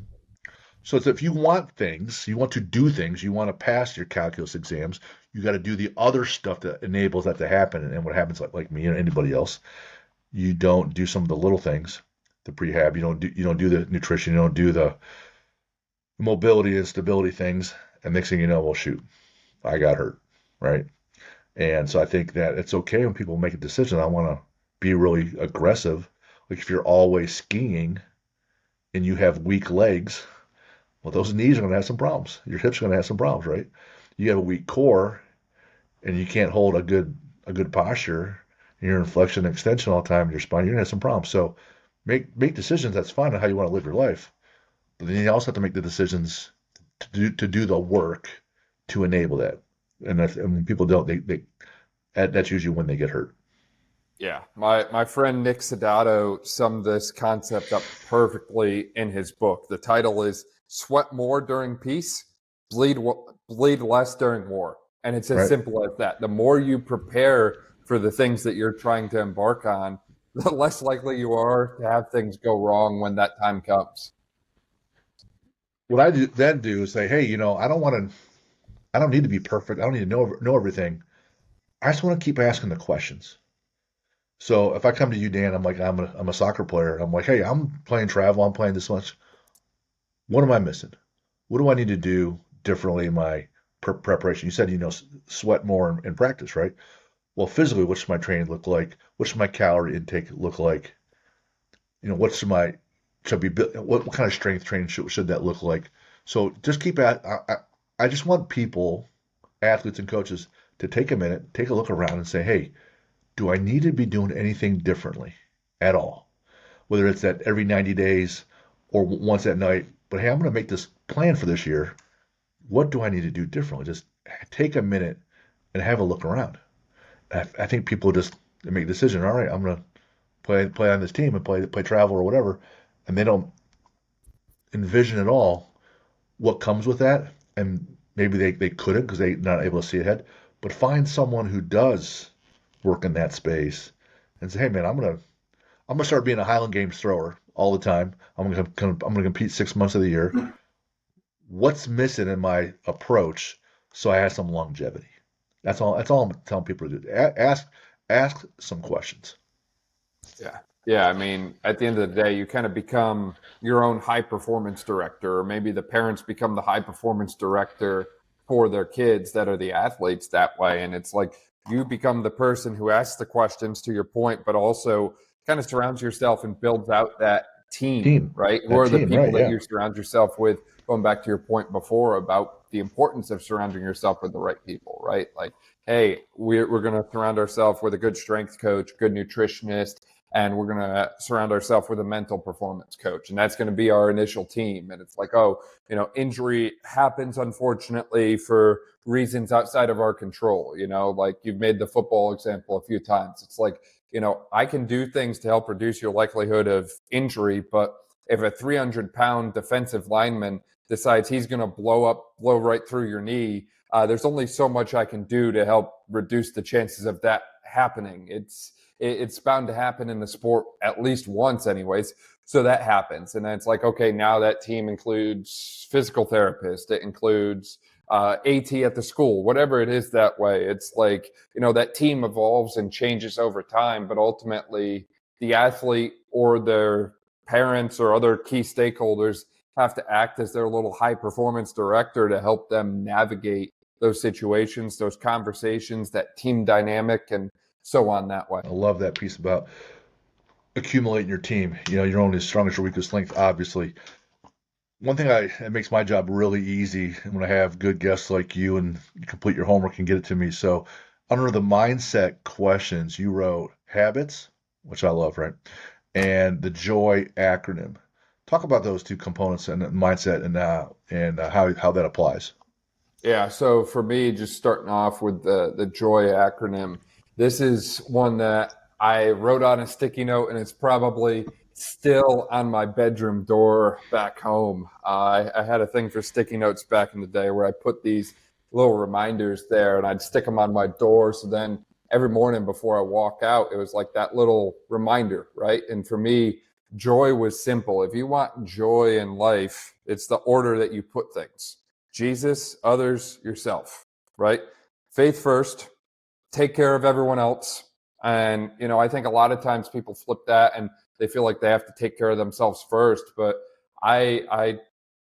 So it's, if you want things, you want to do things, you want to pass your calculus exams, you got to do the other stuff that enables that to happen. And what happens, like me and anybody else, you don't do some of the little things, the prehab, you don't do the nutrition, you don't do the mobility and stability things, and next thing you know, well, shoot, I got hurt, right? And so I think that it's okay when people make a decision. I want to be really aggressive. Like if you're always skiing and you have weak legs, well, those knees are going to have some problems. Your hips are going to have some problems, right? You have a weak core and you can't hold a good posture, and you're in flexion and extension all the time in your spine, you're going to have some problems. So make decisions. That's fine on how you want to live your life. But then you also have to make the decisions to do the work to enable that. And when people don't, that's usually when they get hurt. Yeah, my friend 𝗦𝗫𝗍𝗀 summed this concept up perfectly in his book. The title is "Sweat More During Peace, Bleed Less During War," and it's as simple as that. The more you prepare for the things that you're trying to embark on, the less likely you are to have things go wrong when that time comes. What I then do is say, hey, I don't need to be perfect. I don't need to know everything. I just want to keep asking the questions. So if I come to you, Dan, I'm like, I'm a soccer player. I'm like, hey, I'm playing travel. I'm playing this much. What am I missing? What do I need to do differently in my preparation? You said, sweat more in practice, right? Well, physically, what's my training look like? What's my calorie intake look like? What's my what kind of strength training should that look like? So just keep at. I just want people, athletes and coaches, to take a minute, take a look around and say, hey, do I need to be doing anything differently at all? Whether it's that every 90 days or once at night, but hey, I'm going to make this plan for this year. What do I need to do differently? Just take a minute and have a look around. I think people just make a decision. All right, I'm going to play on this team and play travel or whatever, and they don't envision at all what comes with that. And maybe they couldn't because they're not able to see ahead. But find someone who does work in that space and say, hey man, I'm gonna start being a Highland Games thrower all the time. I'm gonna compete 6 months of the year. What's missing in my approach so I have some longevity? That's all I'm telling people to do. Ask some questions. Yeah. Yeah. I mean, at the end of the day, you kind of become your own high performance director, or maybe the parents become the high performance director for their kids that are the athletes that way. And it's like you become the person who asks the questions, to your point, but also kind of surrounds yourself and builds out that team, right? Who are the people right, that yeah. you surround yourself with? Going back to your point before about the importance of surrounding yourself with the right people, right? Like, hey, we're going to surround ourselves with a good strength coach, good nutritionist, and we're going to surround ourselves with a mental performance coach. And that's going to be our initial team. And it's like, oh, injury happens, unfortunately, for reasons outside of our control. Like you've made the football example a few times. It's like, I can do things to help reduce your likelihood of injury, but if a 300-pound defensive lineman decides he's going to blow right through your knee, there's only so much I can do to help reduce the chances of that happening. It's bound to happen in the sport at least once anyways. So that happens. And then it's like, okay, now that team includes physical therapist. It includes AT at the school, whatever it is that way. It's like, that team evolves and changes over time, but ultimately the athlete or their parents or other key stakeholders have to act as their little high performance director to help them navigate those situations, those conversations, that team dynamic, and so on that way. I love that piece about accumulating your team. You're only as strong as your weakest link, obviously. One thing that makes my job really easy when I have good guests like you and you complete your homework and get it to me. So under the mindset questions, you wrote habits, which I love, right? And the JOY acronym. Talk about those two components and mindset and how that applies. Yeah. So for me, just starting off with the JOY acronym, this is one that I wrote on a sticky note, and it's probably still on my bedroom door back home. I had a thing for sticky notes back in the day where I put these little reminders there and I'd stick them on my door. So then every morning before I walk out, it was like that little reminder, right? And for me, joy was simple. If you want joy in life, it's the order that you put things: Jesus, others, yourself, right? Faith first, take care of everyone else. And, I think a lot of times people flip that and they feel like they have to take care of themselves first. But I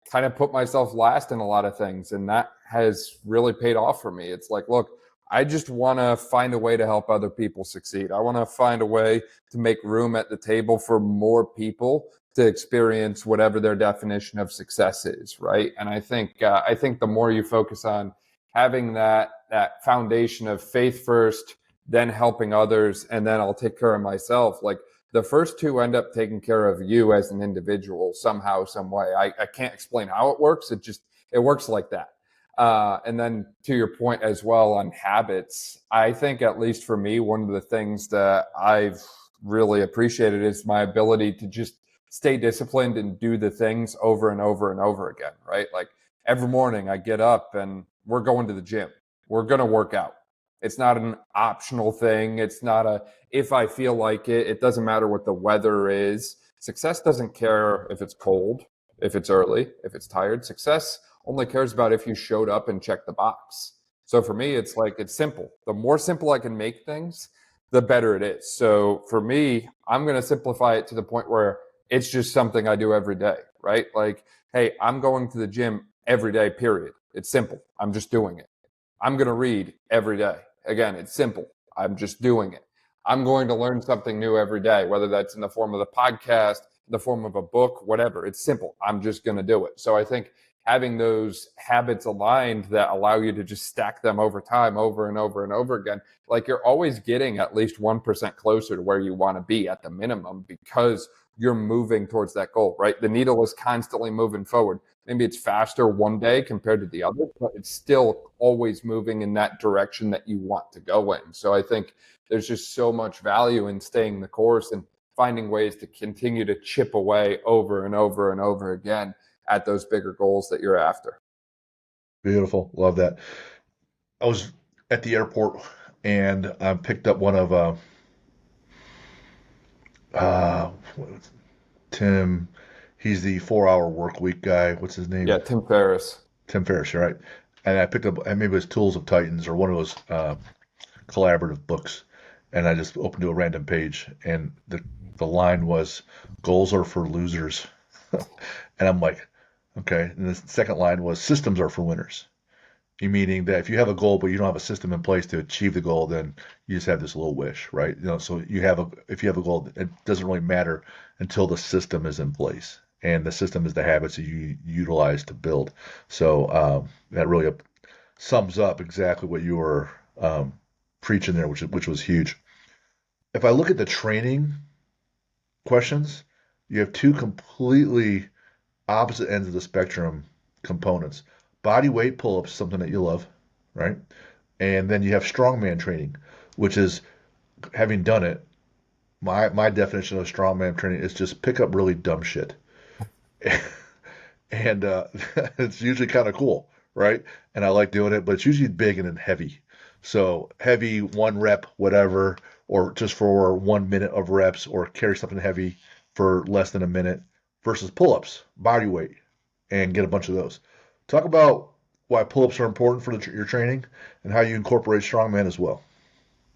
kind of put myself last in a lot of things. And that has really paid off for me. It's like, look, I just want to find a way to help other people succeed. I want to find a way to make room at the table for more people to experience whatever their definition of success is, right? And I think the more you focus on having that foundation of faith first, then helping others, and then I'll take care of myself. Like the first two end up taking care of you as an individual somehow, some way. I can't explain how it works. It works like that. And then to your point as well on habits, I think at least for me, one of the things that I've really appreciated is my ability to just stay disciplined and do the things over and over and over again, right? Like every morning I get up and we're going to the gym. We're going to work out. It's not an optional thing. It's not if I feel like it. It doesn't matter what the weather is. Success doesn't care if it's cold, if it's early, if it's tired. Success only cares about if you showed up and checked the box. So for me, it's simple. The more simple I can make things, the better it is. So for me, I'm going to simplify it to the point where it's just something I do every day, right? Like, hey, I'm going to the gym every day, period. It's simple. I'm just doing it. I'm going to read every day. Again, it's simple. I'm just doing it. I'm going to learn something new every day, whether that's in the form of the podcast, in the form of a book, whatever. It's simple. I'm just going to do it. So I think having those habits aligned that allow you to just stack them over time, over and over and over again, like you're always getting at least 1% closer to where you want to be at the minimum, because you're moving towards that goal, right? The needle is constantly moving forward. Maybe it's faster one day compared to the other, but it's still always moving in that direction that you want to go in. So I think there's just so much value in staying the course and finding ways to continue to chip away over and over and over again at those bigger goals that you're after. Beautiful. Love that. I was at the airport and I picked up one of uh, Tim. He's the 4 Hour Work Week guy. What's his name? Yeah, Tim Ferriss. Tim Ferriss, you're right. And I picked up, and maybe it was Tools of Titans or one of those collaborative books. And I just opened to a random page, and the line was, "Goals are for losers." And I'm like, okay. And the second line was, "Systems are for winners." You meaning that if you have a goal but you don't have a system in place to achieve the goal, then you just have this little wish, right? So if you have a goal, it doesn't really matter until the system is in place, and the system is the habits that you utilize to build. So that really sums up exactly what you were preaching there, which was huge. If I look at the training questions, you have two completely opposite ends of the spectrum components. Body weight pull-ups, something that you love, right? And then you have strongman training, which is, having done it, my definition of strongman training is just pick up really dumb shit. And it's usually kind of cool, right? And I like doing it, but it's usually big and then heavy. So heavy, 1 rep, whatever, or just for 1 minute of reps, or carry something heavy for less than a minute, versus pull-ups, body weight, and get a bunch of those. Talk about why pull-ups are important for your training and how you incorporate strongman as well.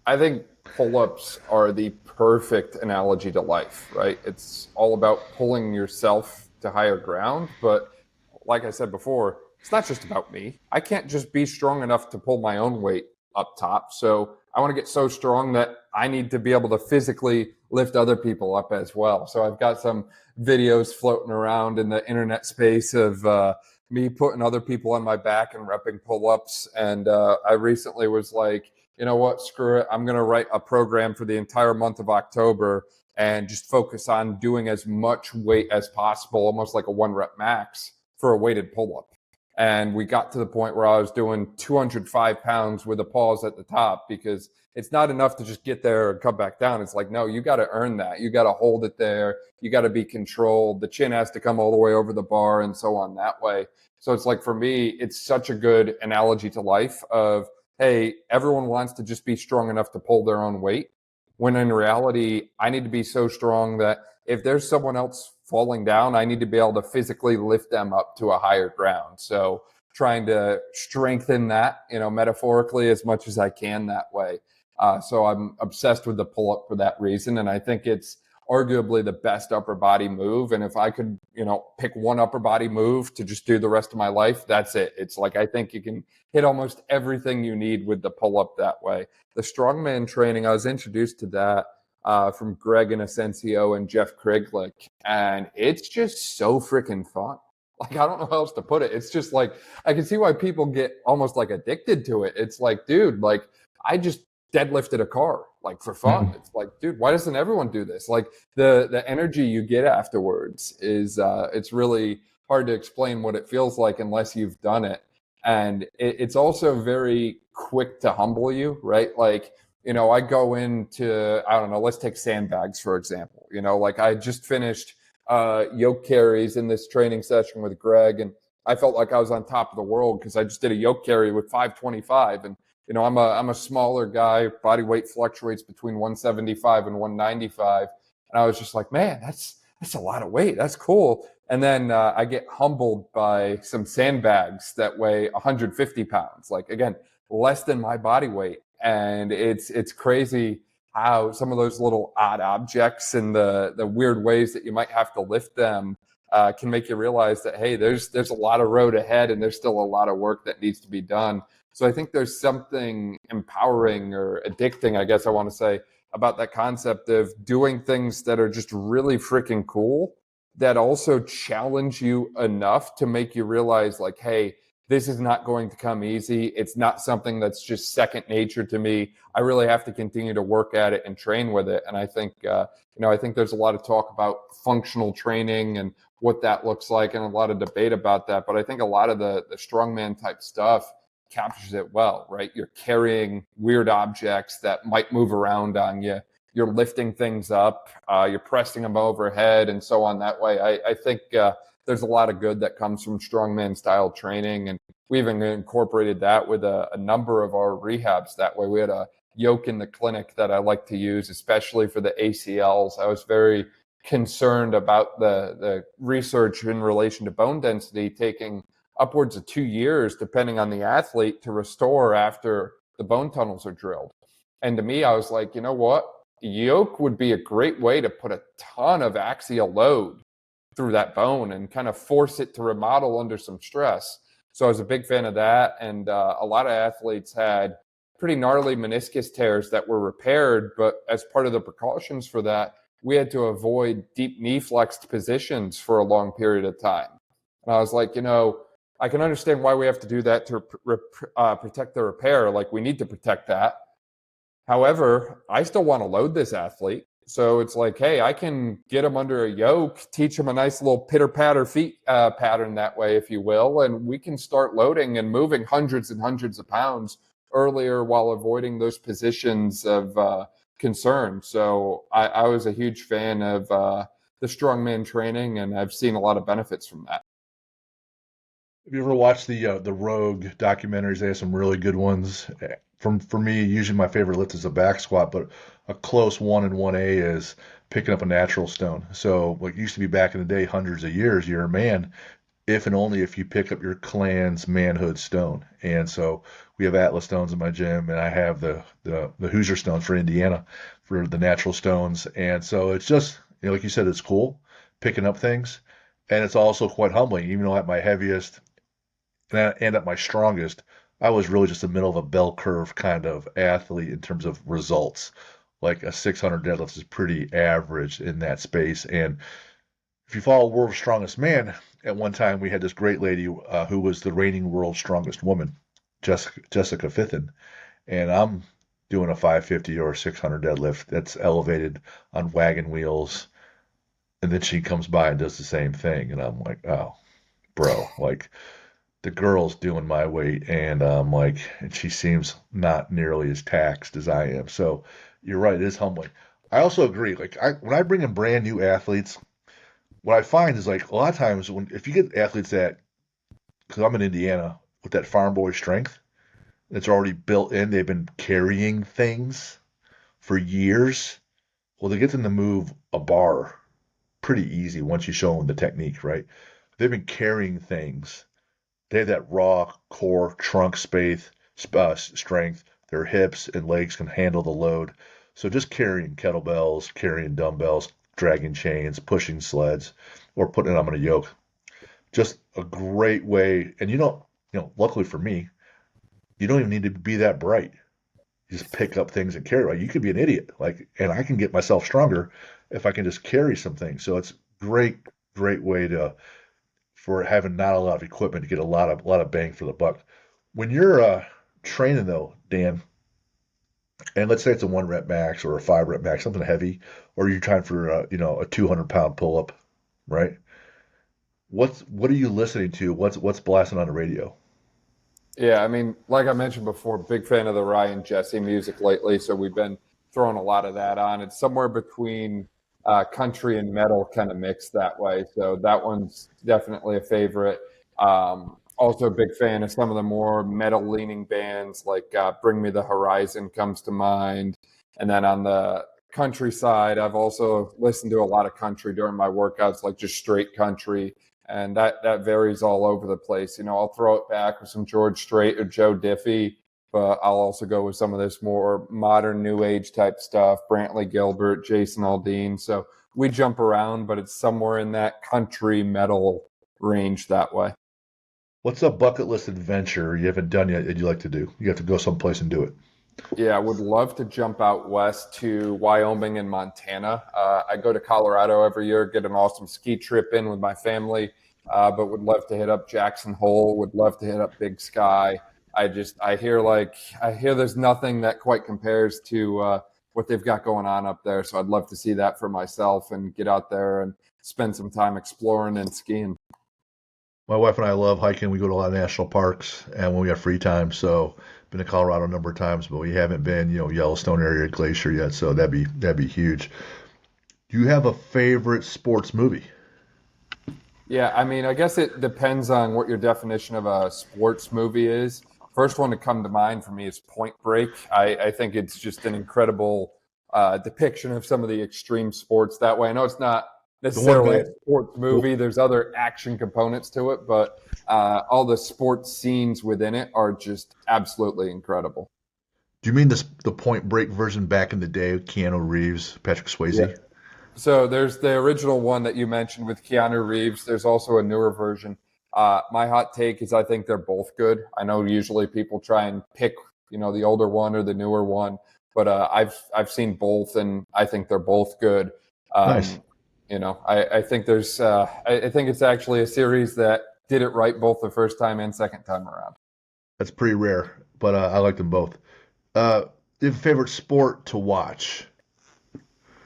I think pull-ups are the perfect analogy to life, right? It's all about pulling yourself to higher ground. But like I said before, it's not just about me. I can't just be strong enough to pull my own weight up top. So I want to get so strong that I need to be able to physically lift other people up as well. So I've got some videos floating around in the internet space of me putting other people on my back and repping pull-ups. And I recently was like, you know what, screw it. I'm going to write a program for the entire month of October and just focus on doing as much weight as possible, almost like a 1 rep max for a weighted pull-up. And we got to the point where I was doing 205 pounds with a pause at the top, because it's not enough to just get there and come back down. It's like, no, you got to earn that. You got to hold it there. You got to be controlled. The chin has to come all the way over the bar and so on that way. So it's like, for me, it's such a good analogy to life of, hey, everyone wants to just be strong enough to pull their own weight, when in reality, I need to be so strong that if there's someone else falling down, I need to be able to physically lift them up to a higher ground. So trying to strengthen that, metaphorically as much as I can that way. So I'm obsessed with the pull-up for that reason. And I think it's arguably the best upper body move. And if I could, pick one upper body move to just do the rest of my life, that's it. It's like, I think you can hit almost everything you need with the pull-up that way. The strongman training, I was introduced to that from 𝗀𝗲𝗀𝗀 and Jeff Kriglich, and it's just so freaking fun. Like, I don't know how else to put it. It's just like, I can see why people get almost like addicted to it. It's like, dude, like, I just deadlifted a car, like, for fun. It's like, dude, why doesn't everyone do this? Like, the energy you get afterwards is it's really hard to explain what it feels like unless you've done it. And it's also very quick to humble you, right? Like, I go into, I don't know, let's take sandbags, for example. Like, I just finished yoke carries in this training session with Greg, and I felt like I was on top of the world because I just did a yoke carry with 525. And, I'm a smaller guy, body weight fluctuates between 175 and 195. And I was just like, man, that's a lot of weight. That's cool. And then I get humbled by some sandbags that weigh 150 pounds, like, again, less than my body weight. And it's crazy how some of those little odd objects and the weird ways that you might have to lift them can make you realize that, hey, there's a lot of road ahead and there's still a lot of work that needs to be done. So I think there's something empowering or addicting, I guess I want to say, about that concept of doing things that are just really freaking cool that also challenge you enough to make you realize, like, hey, this is not going to come easy. It's not something that's just second nature to me. I really have to continue to work at it and train with it. And I think, I think there's a lot of talk about functional training and what that looks like, and a lot of debate about that. But I think a lot of the strongman type stuff captures it well, right? You're carrying weird objects that might move around on you. You're lifting things up, you're pressing them overhead, and so on that way. I think there's a lot of good that comes from strongman style training. And we even incorporated that with a number of our rehabs that way. We had a yoke in the clinic that I like to use, especially for the ACLs. I was very concerned about the research in relation to bone density taking upwards of 2 years, depending on the athlete, to restore after the bone tunnels are drilled. And to me, I was like, you know what? Yoke would be a great way to put a ton of axial load through that bone and kind of force it to remodel under some stress. So I was a big fan of that. And a lot of athletes had pretty gnarly meniscus tears that were repaired. But as part of the precautions for that, we had to avoid deep knee flexed positions for a long period of time. And I was like, I can understand why we have to do that to protect the repair. Like, we need to protect that. However, I still want to load this athlete. So it's like, hey, I can get them under a yoke, teach them a nice little pitter-patter feet pattern that way, if you will, and we can start loading and moving hundreds and hundreds of pounds earlier while avoiding those positions of concern. So I was a huge fan of the strongman training, and I've seen a lot of benefits from that. Have you ever watched the Rogue documentaries? They have some really good ones. For me, usually my favorite lift is a back squat, but a close 1 and 1A is picking up a natural stone. So what used to be back in the day, hundreds of years, you're a man if and only if you pick up your clan's manhood stone. And so we have Atlas stones in my gym, and I have the Hoosier stones for Indiana for the natural stones. And so it's just, like you said, it's cool picking up things. And it's also quite humbling, even though at my heaviest and at my strongest, I was really just the middle of a bell curve kind of athlete in terms of results. Like a 600 deadlift is pretty average in that space. And if you follow World's Strongest Man, at one time we had this great lady who was the reigning world's strongest woman, 𝗦𝗃𝗃𝗀. And I'm doing a 550 or a 600 deadlift that's elevated on wagon wheels. And then she comes by and does the same thing. And I'm like, oh, bro, like, the girl's doing my weight, and and she seems not nearly as taxed as I am. So you're right, it is humbling. I also agree. Like, when I bring in brand new athletes, what I find is, like, a lot of times if you get athletes because I'm in Indiana with that farm boy strength that's already built in, they've been carrying things for years. Well, they get them to move a bar pretty easy once you show them the technique, right? They've been carrying things. They have that raw core trunk strength. Their hips and legs can handle the load. So just carrying kettlebells, carrying dumbbells, dragging chains, pushing sleds, or putting them on a yoke. Just a great way. And luckily for me, you don't even need to be that bright. You just pick up things and carry. Like, you could be an idiot, and I can get myself stronger if I can just carry some things. So it's great way for having not a lot of equipment to get a lot of bang for the buck. When you're training though, Dan, and let's say it's a 1 rep max or a 5 rep max, something heavy, or you're trying for a 200-pound pull up, right? What are you listening to? What's blasting on the radio? Yeah, I mean, like I mentioned before, big fan of the Ryan Jessie music lately. So we've been throwing a lot of that on. It's somewhere between country and metal kind of mixed that way. So that one's definitely a favorite. Also a big fan of some of the more metal leaning bands, like Bring Me the Horizon comes to mind. And then on the country side, I've also listened to a lot of country during my workouts, like just straight country. And that varies all over the place. I'll throw it back with some George Strait or Joe Diffie, but I'll also go with some of this more modern new age type stuff, Brantley Gilbert, Jason Aldean. So we jump around, but it's somewhere in that country metal range that way. What's a bucket list adventure you haven't done yet that you like to do? You have to go someplace and do it. Yeah, I would love to jump out west to Wyoming and Montana. I go to Colorado every year, get an awesome ski trip in with my family, but would love to hit up Jackson Hole, would love to hit up Big Sky. I hear there's nothing that quite compares to what they've got going on up there. So I'd love to see that for myself and get out there and spend some time exploring and skiing. My wife and I love hiking. We go to a lot of national parks, and when we have free time, so been to Colorado a number of times, but we haven't been, Yellowstone area glacier yet. So that'd be huge. Do you have a favorite sports movie? Yeah, I mean, I guess it depends on what your definition of a sports movie is. First one to come to mind for me is Point Break. I think it's just an incredible depiction of some of the extreme sports that way. I know it's not The one necessarily guy. a sports Do movie, there's other action components to it, but all the sports scenes within it are just absolutely incredible. you mean the Point Break version back in the day with Keanu Reeves, Patrick Yeah. Swayze? So there's the original one that you mentioned with Keanu Reeves. There's also a newer version. My hot take is I think they're both good. I know usually people try and pick, the older one or the newer one, but I've seen both, and I think they're both good. Nice. Um, I think I think it's actually a series that did it right both the first time and second time around. That's pretty rare, but I like them both. Do you have a favorite sport to watch?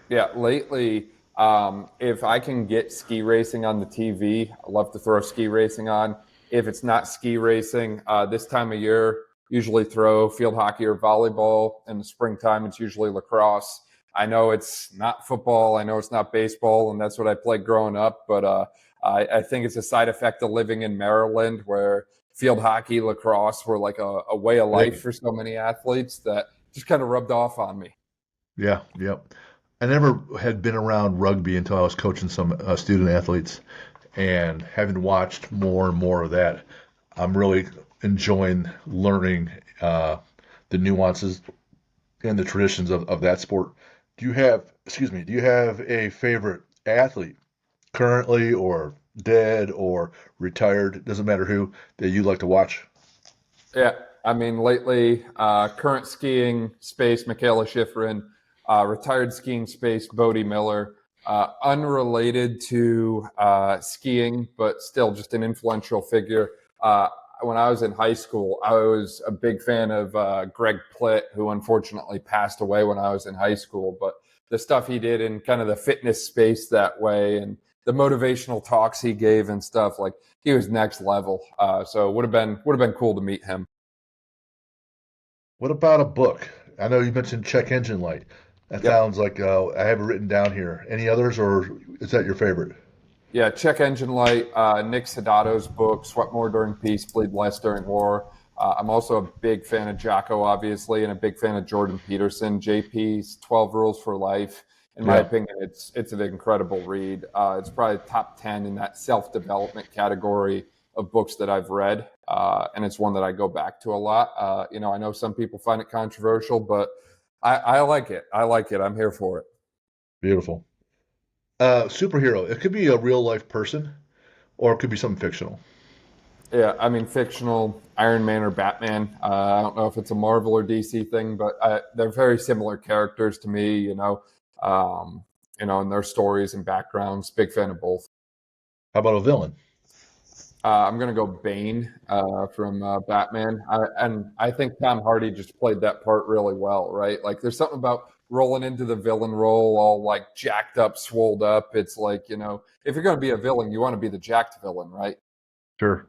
Yeah, lately, if I can get ski racing on the TV, I love to throw ski racing on. If it's not ski racing, this time of year, usually throw field hockey or volleyball. In the springtime, it's usually lacrosse. I know it's not football. I know it's not baseball, and that's what I played growing up. But I think it's a side effect of living in Maryland, where field hockey, lacrosse were like a way of life Big. for so many athletes that just kind of rubbed off on me. Yeah, yep. I never had been around rugby until I was coaching some student athletes, and having watched more and more of that, I'm really enjoying learning the nuances and the traditions of that sport. Do you have a favorite athlete currently or dead or retired? Doesn't matter who that you like to watch. Yeah, I mean, lately, current skiing space, 𝗦𝗫𝗀𝗃𝗀, retired skiing space, Bodie Miller, unrelated to skiing, but still just an influential figure. When I was in high school, I was a big fan of Greg Plitt, who unfortunately passed away when I was in high school. But the stuff he did in kind of the fitness space that way, and the motivational talks he gave and stuff, like he was next level. So would have been cool to meet him. What about a book? I know you mentioned Check Engine Light. That Yep. sounds like I have it written down here. Any others, or is that your favorite? Yeah, check engine light. Nick Sedato's book, Sweat More During Peace, Bleed Less During War. I'm also a big fan of Jocko, obviously, and a big fan of Jordan Peterson. JP's 12 Rules for Life. In my Yeah, opinion, it's an incredible read. It's probably top 10 in that self-development category of books that I've read, and it's one that I go back to a lot. I know some people find it controversial, but I like it. I like it. I'm here for it. beautiful. Superhero. It could be a real life person, or it could be something fictional. Yeah, I mean, fictional Iron Man or Batman. I don't know if it's a Marvel or DC thing, but they're very similar characters to me. And their stories and backgrounds. Big fan of both. How about a villain? I'm gonna go Bane from Batman, and I think Tom Hardy just played that part really well, right? Like, there's something about rolling into the villain role, all like jacked up, swolled up. It's like, if you're gonna be a villain, you want to be the jacked villain, right? Sure.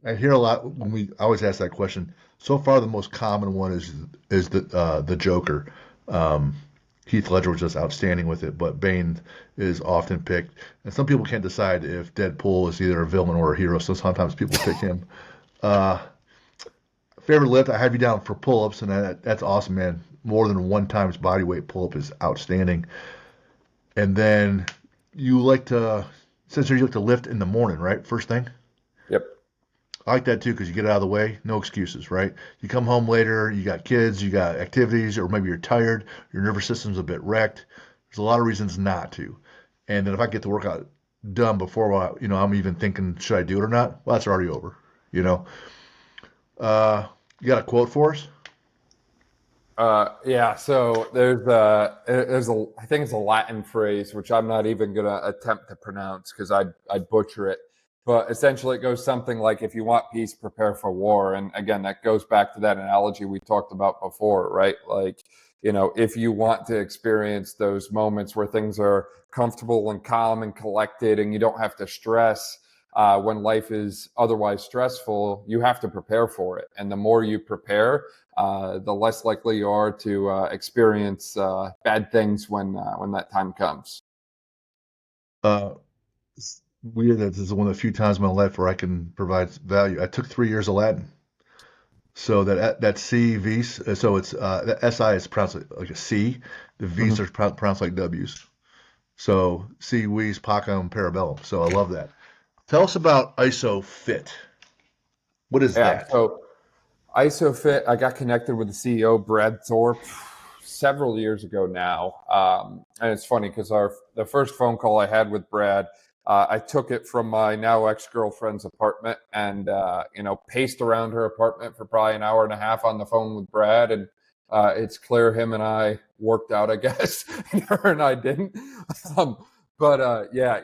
I hear a lot when we I always ask that question. So far, the most common one is the Joker. Um, Heath Ledger was just outstanding with it, but Bane is often picked, and some people can't decide if Deadpool is either a villain or a hero. So sometimes people pick him. Uh, Favorite lift? I have you down for pull-ups, and that's awesome, man. More than one times body weight pull-up is outstanding. And then you like to, since you like to lift in the morning, right? First thing. Yep. I like that too because you get out of the way, no excuses, right? You come home later, you got kids, you got activities, or maybe you're tired, your nervous system's a bit wrecked. There's a lot of reasons not to. And then if I get the workout done before I'm even thinking, should I do it or not? Well, that's already over, you know. Uh, you got a quote for us? Yeah, so I think it's a Latin phrase which I'm not even gonna attempt to pronounce because I'd butcher it. But essentially, it goes something like, "If you want peace, prepare for war." And again, that goes back to that analogy we talked about before, right? Like, if you want to experience those moments where things are comfortable and calm and collected, and you don't have to stress when life is otherwise stressful, you have to prepare for it. And the more you prepare, the less likely you are to experience bad things when that time comes. Uh, it's weird that this is one of the few times in my life where I can provide value. I took 3 years of Latin. So that CV, so it's the SI is pronounced like a C, the V's Mhm. are pronounced like W's. So 𝗬𝗏𝗶𝗹. So I love that. Tell us about ISO Fit. What is Yeah. that? So ISOFIT, I got connected with the CEO, Brad Thorpe, several years ago now. And it's funny because the first phone call I had with Brad, I took it from my now ex-girlfriend's apartment and, paced around her apartment for probably an hour and a half on the phone with Brad. And it's clear him and I worked out, I guess, and her and I didn't. But yeah,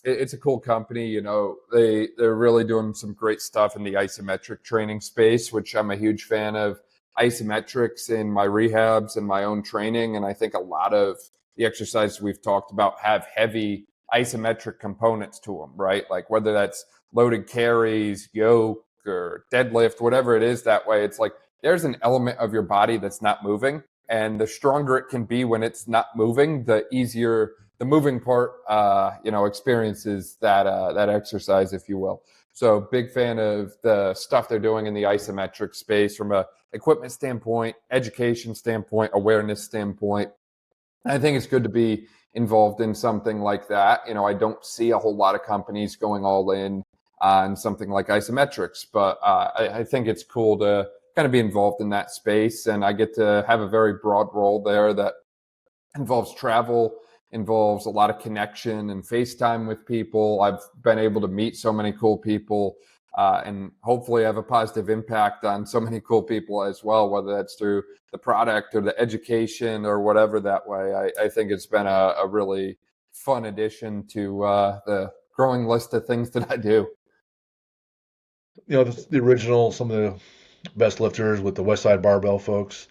it's a cool company. They're really doing some great stuff in the isometric training space, which I'm a huge fan of isometrics in my rehabs and my own training. And I think a lot of the exercises we've talked about have heavy isometric components to them, right? Like whether that's loaded carries, yoke, or deadlift, whatever it is that way, it's like there's an element of your body that's not moving. And the stronger it can be when it's not moving, the easier the moving part, experiences that exercise, if you will. So big fan of the stuff they're doing in the isometric space from a equipment standpoint, education standpoint, awareness standpoint. I think it's good to be involved in something like that. I don't see a whole lot of companies going all in on something like isometrics, but I think it's cool to kind of be involved in that space. And I get to have a very broad role there that involves travel, involves a lot of connection and FaceTime with people. I've been able to meet so many cool people and hopefully have a positive impact on so many cool people as well, whether that's through the product or the education or whatever that way. I think it's been a really fun addition to the growing list of things that I do. The original, some of the best lifters with the West Side Barbell folks.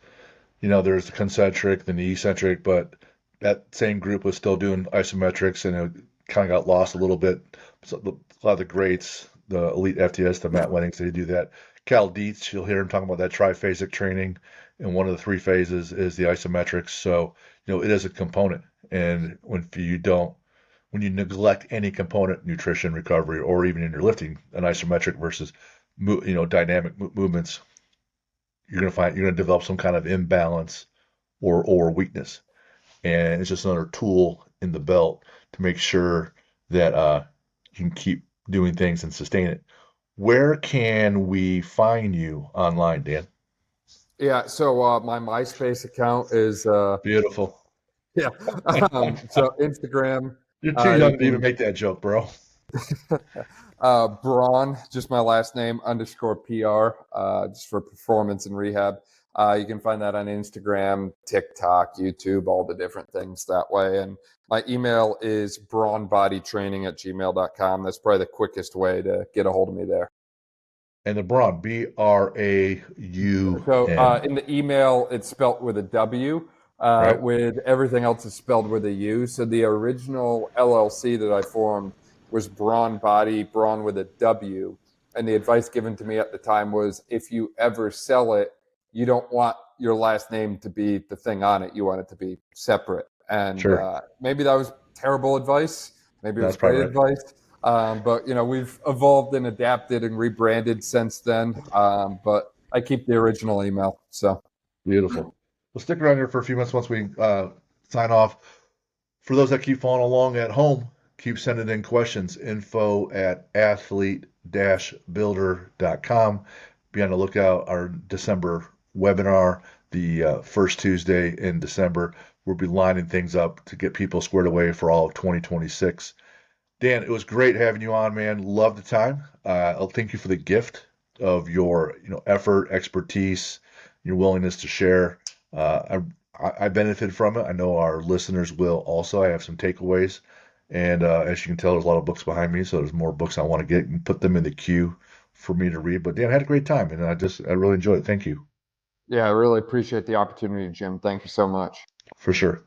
There's the concentric, then the eccentric, but that same group was still doing isometrics, and it kind of got lost a little bit. So a lot of the greats, the elite FTS, the Matt Wennings, they do that. Cal Dietz, you'll hear him talking about that triphasic training, and one of the three phases is the isometrics. So it is a component, and when you neglect any component, nutrition, recovery, or even in your lifting, an isometric versus dynamic movements, you're gonna develop some kind of imbalance or weakness, and it's just another tool in the belt to make sure that you can keep doing things and sustain it. Where can we find you online, Dan? Yeah, so my MySpace account is Beautiful. yeah. So Instagram, You're too you young to even can make that joke, bro. Braun, just my last name _PR, just for performance and rehab. You can find that on Instagram, TikTok, YouTube, all the different things that way. And my email is braunbodytraining@gmail.com. That's probably the quickest way to get a hold of me there. And the Braun, Braun, So in the email, it's spelt with a W. right? With everything else is spelled with a U. So the original LLC that I formed was Braun Body, Braun with a W. And the advice given to me at the time was, if you ever sell it, you don't want your last name to be the thing on it. You want it to be separate. And Sure. maybe that was terrible advice. Maybe it was That's probably great right. advice. But we've evolved and adapted and rebranded since then. But I keep the original email. So Beautiful. We'll stick around here for a few minutes once we sign off. For those that keep following along at home, keep sending in questions. info@athlete-builder.com. Be on the lookout. Our December webinar, the first Tuesday in December. We'll be lining things up to get people squared away for all of 2026. Dan, it was great having you on, man. Love the time. I'll thank you for the gift of your effort, expertise, your willingness to share. I benefit from it. I know our listeners will also. I have some takeaways. And as you can tell, there's a lot of books behind me, so there's more books I want to get and put them in the queue for me to read. But Dan, I had a great time, and I really enjoyed it. Thank you Yeah, I really appreciate the opportunity, Jim. Thank you so much. for sure.